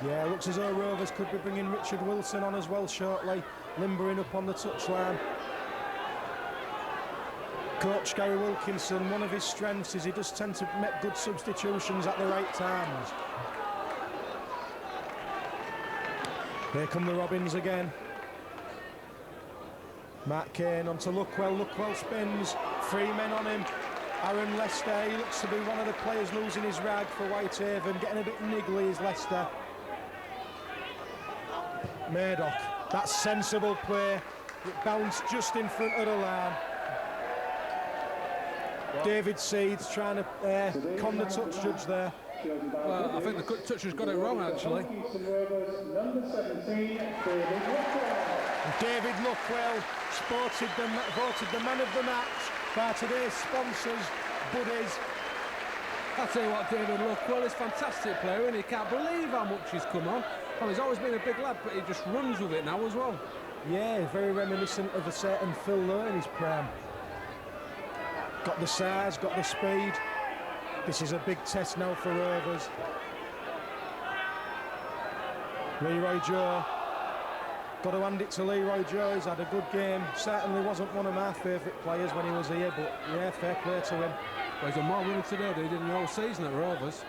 Yeah, looks as though Rovers could be bringing Richard Wilson on as well shortly, limbering up on the touchline. Coach Gary Wilkinson, one of his strengths is he does tend to make good substitutions at the right times. Here come the Robins again. Mark Kane onto Luckwell. Luckwell spins. 3 men on him. Aaron Lester, he looks to be one of the players losing his rag for Whitehaven. Getting a bit niggly is Lester. Murdoch. That's sensible play. It bounced just in front of the line. David Seeds trying to con the touch judge there. Well, I think the toucher's got it wrong, actually. David Luckwell voted the man of the match by today's sponsors, Buddies. I'll tell you what, David Luckwell is a fantastic player, and he can't believe how much he's come on. Well, he's always been a big lad, but he just runs with it now as well. Yeah, very reminiscent of a certain Phil Lowe in his prime. Got the size, got the speed. This is a big test now for Rovers. Leroy Joe. Got to hand it to Leroy Joe. He's had a good game. Certainly wasn't one of my favourite players when he was here, but yeah, fair play to him. Well, he's done more running today than he did in the whole season at Rovers.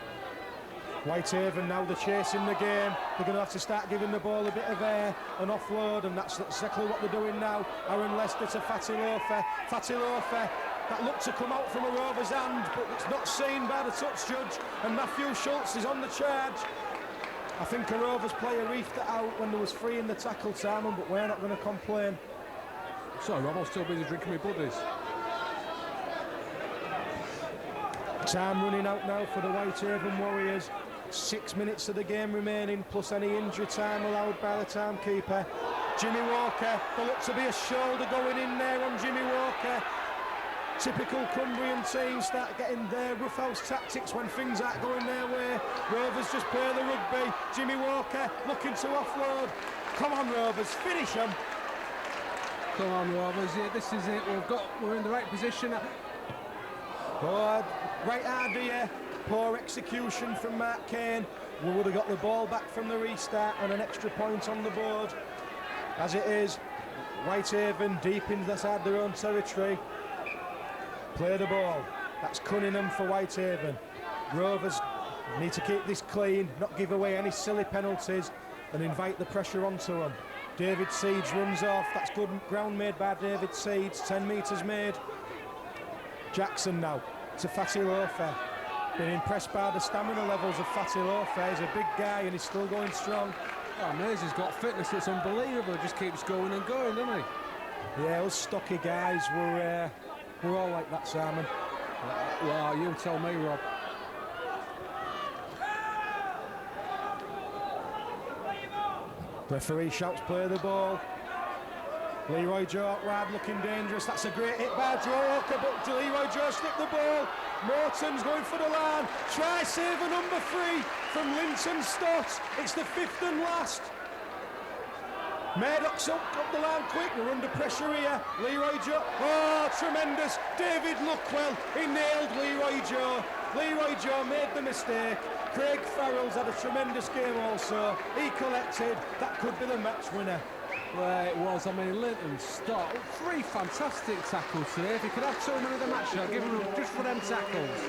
Whitehaven now, they're chasing the game. They're going to have to start giving the ball a bit of air and offload, and that's exactly what they're doing now. Aaron Lester to Fatty Loafer. Fatty Loafer, that looked to come out from a Rovers hand, but it's not seen by the touch judge, and Matthew Schultz is on the charge. I think a Rovers player reefed it out when there was free in the tackle, Simon, but we're not going to complain. Sorry, Rob, I'm still busy drinking my buddies. Time running out now for the Whitehaven Warriors. 6 minutes of the game remaining, plus any injury time allowed by the timekeeper. Jimmy Walker, there looks to be a shoulder going in there on Jimmy Walker. Typical Cumbrian teams start getting their roughhouse tactics when things aren't going their way. Rovers just play the rugby. Jimmy Walker looking to offload. Come on, Rovers, finish them. Come on, Rovers, yeah, this is it. We're in the right position. Oh, right idea, poor execution from Mark Kane. We would have got the ball back from the restart and an extra point on the board. As it is, Whitehaven deep inside their own territory. Play the ball. That's Cunningham for Whitehaven. Rovers need to keep this clean, not give away any silly penalties, and invite the pressure onto them. David Seeds runs off. That's good ground made by David Seeds. 10 metres made. Jackson now to Fatty Loafer. Been impressed by the stamina levels of Fatty Loafer. He's a big guy and he's still going strong. Oh, Mays has got fitness, it's unbelievable. He just keeps going and going, doesn't he? Yeah, us stocky guys, we're all like that, Simon. Well, you tell me, Rob. Referee shouts play the ball. Leroy Joe out wide looking dangerous. That's a great hit by Joe Walker, but Leroy Joe slipped the ball. Morton's going for the line. Try saver number 3 from Linton Stott. It's the 5th and last. Murdoch's up the line quick. We're under pressure here. Leroy Joe. Oh, tremendous. David Luckwell. He nailed Leroy Joe. Leroy Joe made the mistake. Craig Farrell's had a tremendous game also. He collected. That could be the match winner. Well, it was. I mean, Linton Stott, 3 fantastic tackles today. If he could have 2 men of the match, I'll give him just for them tackles.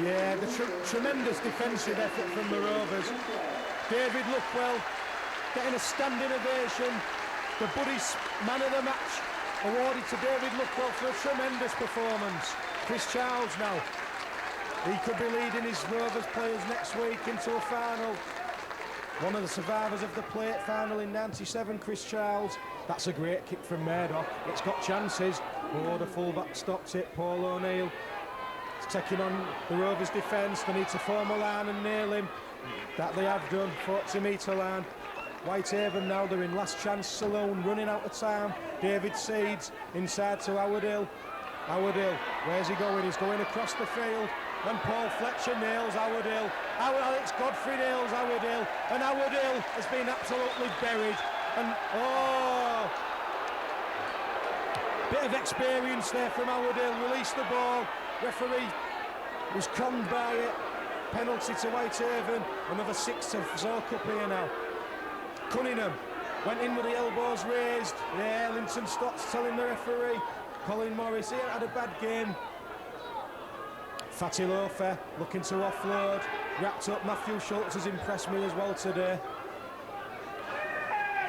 Yeah, the tremendous defensive effort from the Rovers. David Luckwell getting a standing ovation. The Buddies man of the match awarded to David Luckwell for a tremendous performance. Chris Charles now. He could be leading his Rovers players next week into a final. One of the survivors of the plate final in '97, Chris Charles. That's a great kick from Murdoch. It's got chances. Oh, the fullback stopped it. Paul O'Neill is taking on the Rovers' defence. They need to form a line and nail him. That they have done. 40-metre line. Whitehaven now, they're in last chance saloon, running out of time. David Seeds inside to Howard Hill. Howard Hill, where's he going? He's going across the field. And Paul Fletcher nails Howard Hill. Alex Godfrey nails Howard Hill. And Howard Hill has been absolutely buried. And, oh, bit of experience there from Howard Hill. Released the ball. Referee was conned by it. Penalty to Whitehaven. Another 6 to soak up here now. Cunningham went in with the elbows raised. Yeah, Linton Stott's telling the referee. Colin Morris here had a bad game. Fatty Loafer looking to offload. Wrapped up. Matthew Schultz has impressed me as well today.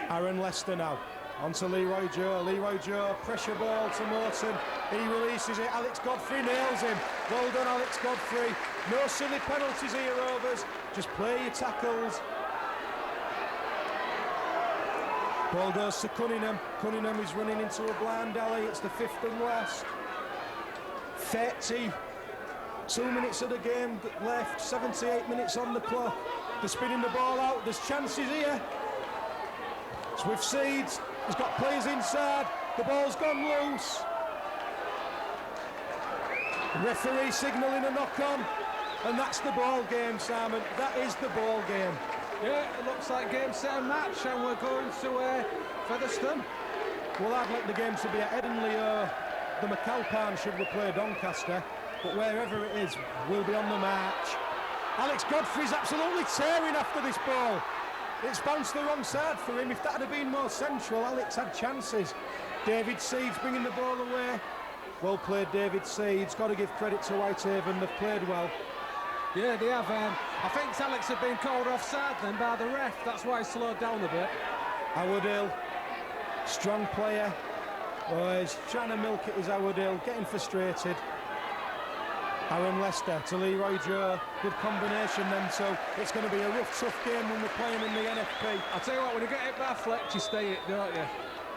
Aaron Lester now. On to Leroy Joe. Leroy Joe, pressure ball to Morton. He releases it. Alex Godfrey nails him. Well done, Alex Godfrey. No silly penalties here, Rovers. Just play your tackles. Ball goes to Cunningham. Cunningham is running into a blind alley. It's the 5th and last. 2 minutes of the game left, 78 minutes on the clock. They're spinning the ball out, there's chances here. Swift Seeds, he's got players inside, the ball's gone loose. The referee signalling a knock-on, and that's the ball game, Simon. That is the ball game. Yeah, it looks like game, set and match, and we're going to Featherstone. Well, I'd like the game to be at Headingley or the McAlpine should we play Doncaster. But wherever it is, we'll be on the march. Alex Godfrey's absolutely tearing after this ball. It's bounced the wrong side for him. If that had been more central, Alex had chances. David Seeds bringing the ball away. Well played, David Seeds. Got to give credit to Whitehaven. They've played well. Yeah, they have. I think Alex had been called offside then by the ref. That's why he slowed down a bit. Howard Hill, strong player. Oh, he's trying to milk it, is Howard Hill, getting frustrated. Aaron Lester to Leroy Joe. Good combination then, so it's going to be a rough, tough game when we're playing in the NFP. I'll tell you what, when you get hit by Fletch, you stay it, don't you?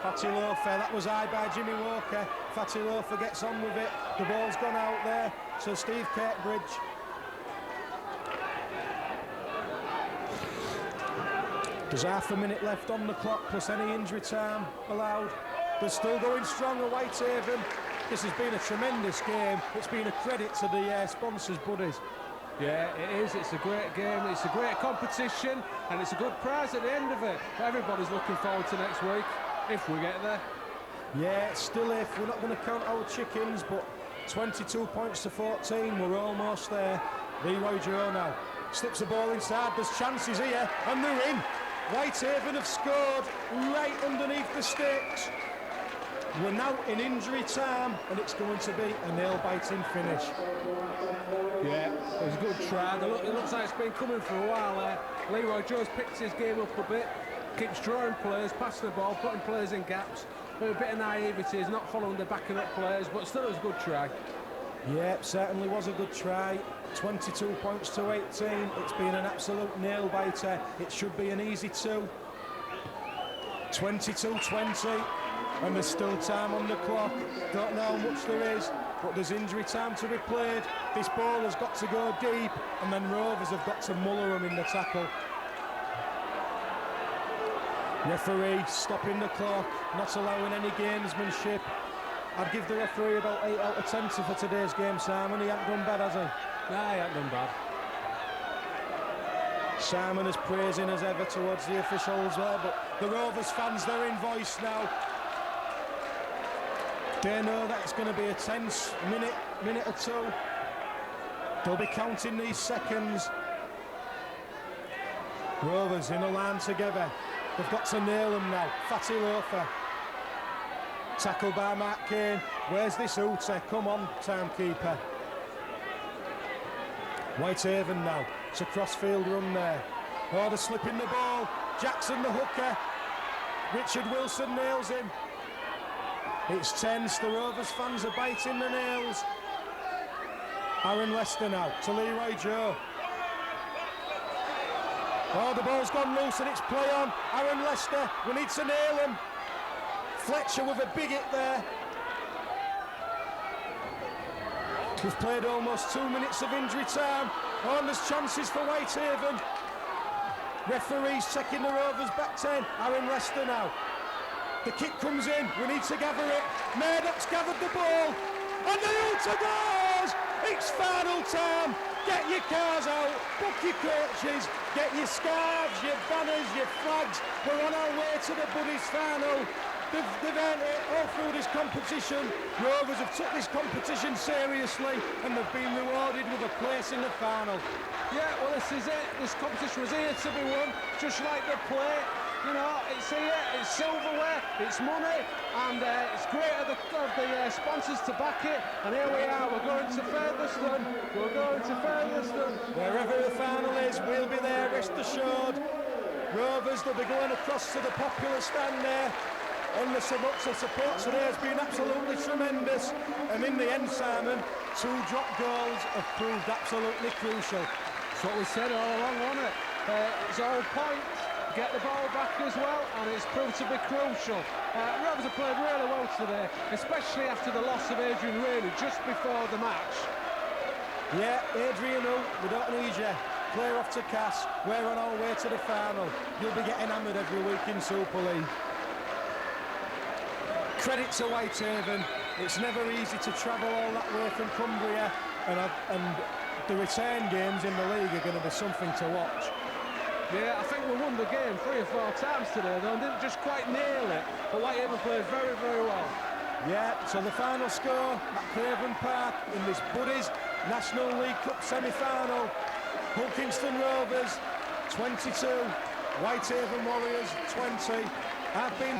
Fatty Loafer, that was high by Jimmy Walker. Fatty Loafer gets on with it. The ball's gone out there. So Steve Kirkbridge. There's half a minute left on the clock, plus any injury time allowed. They're still going strong at Whitehaven. This has been a tremendous game. It's been a credit to the sponsors, buddies. Yeah, it is. It's a great game. It's a great competition, and it's a good prize at the end of it. But everybody's looking forward to next week, if we get there. Yeah, it's still if. We're not going to count our chickens, but 22 points to 14. We're almost there. Leroy Joe now slips the ball inside. There's chances here, and they're in. Whitehaven have scored right underneath the sticks. We're now in injury time, and it's going to be a nail-biting finish. Yeah, it was a good try. It looks like it's been coming for a while there. Leroy Joe's picked his game up a bit, keeps drawing players, passing the ball, putting players in gaps. With a bit of naivety, he's not following the backing up players, but still it was a good try. Yeah, it certainly was a good try. 22 points to 18. It's been an absolute nail-biter. It should be an easy two. 22-20. And there's still time on the clock. Don't know how much there is, but there's injury time to be played. This ball has got to go deep, and then Rovers have got to muller them in the tackle. Referee stopping the clock, not allowing any gamesmanship. I'd give the referee about 8 out of 10 for today's game, Simon. He hasn't done bad, has he? Nah, he hasn't done bad. Simon is praising as ever towards the officials there, but the Rovers fans, they're in voice now. They know that it's going to be a tense minute or two. They'll be counting these seconds. Rovers in a line together. They've got to nail them now. Fatty Loafer. Tackled by Mark Kane. Where's this Hooter? Come on, timekeeper. Whitehaven now. It's a crossfield run there. Oh, they're slipping the ball. Jackson the hooker. Richard Wilson nails him. It's tense. The Rovers fans are biting the nails. Aaron Lester now to Leroy Joe. Oh, the ball's gone loose and it's play on. Aaron Lester, we need to nail him. Fletcher with a big hit there. We've played almost 2 minutes of injury time. Oh, and there's chances for Whitehaven. Referee's checking the Rovers back 10. Aaron Lester now. The kick comes in, we need to gather it. Murdoch's gathered the ball, and the Hooter goes! It's final time. Get your cars out, book your coaches, get your scarves, your banners, your flags. We're on our way to the Buddies final. They've earned it all through this competition. Rovers have took this competition seriously, and they've been rewarded with a place in the final. Yeah, well, this is it. This competition was here to be won, just like the play. You know, it's here, it's silverware, it's money, and it's great of the sponsors to back it. And here we are, we're going to Featherstone. We're going to Featherstone. Wherever the final is, we'll be there, rest assured. Rovers, they'll be going across to the popular stand there. And the support today has been absolutely tremendous. And in the end, Simon, 2 drop goals have proved absolutely crucial. That's what we said all along, wasn't it? It's all point. Get the ball back as well, and it's proved to be crucial. Rovers have played really well today, especially after the loss of Adrian Rainey just before the match. Yeah, Adrian, we don't need you. Clear off to Cass. We're on our way to the final. You'll be getting hammered every week in Super League. Credit to Whitehaven. It's never easy to travel all that way from Cumbria, and the return games in the league are going to be something to watch. Yeah, I think we won the game 3 or 4 times today, though, and didn't just quite nail it. But Whitehaven played very, very well. Yeah, so the final score at Craven Park in this Buddies National League Cup semi-final. Hull Kingston Rovers 22, Whitehaven Warriors 20. I've been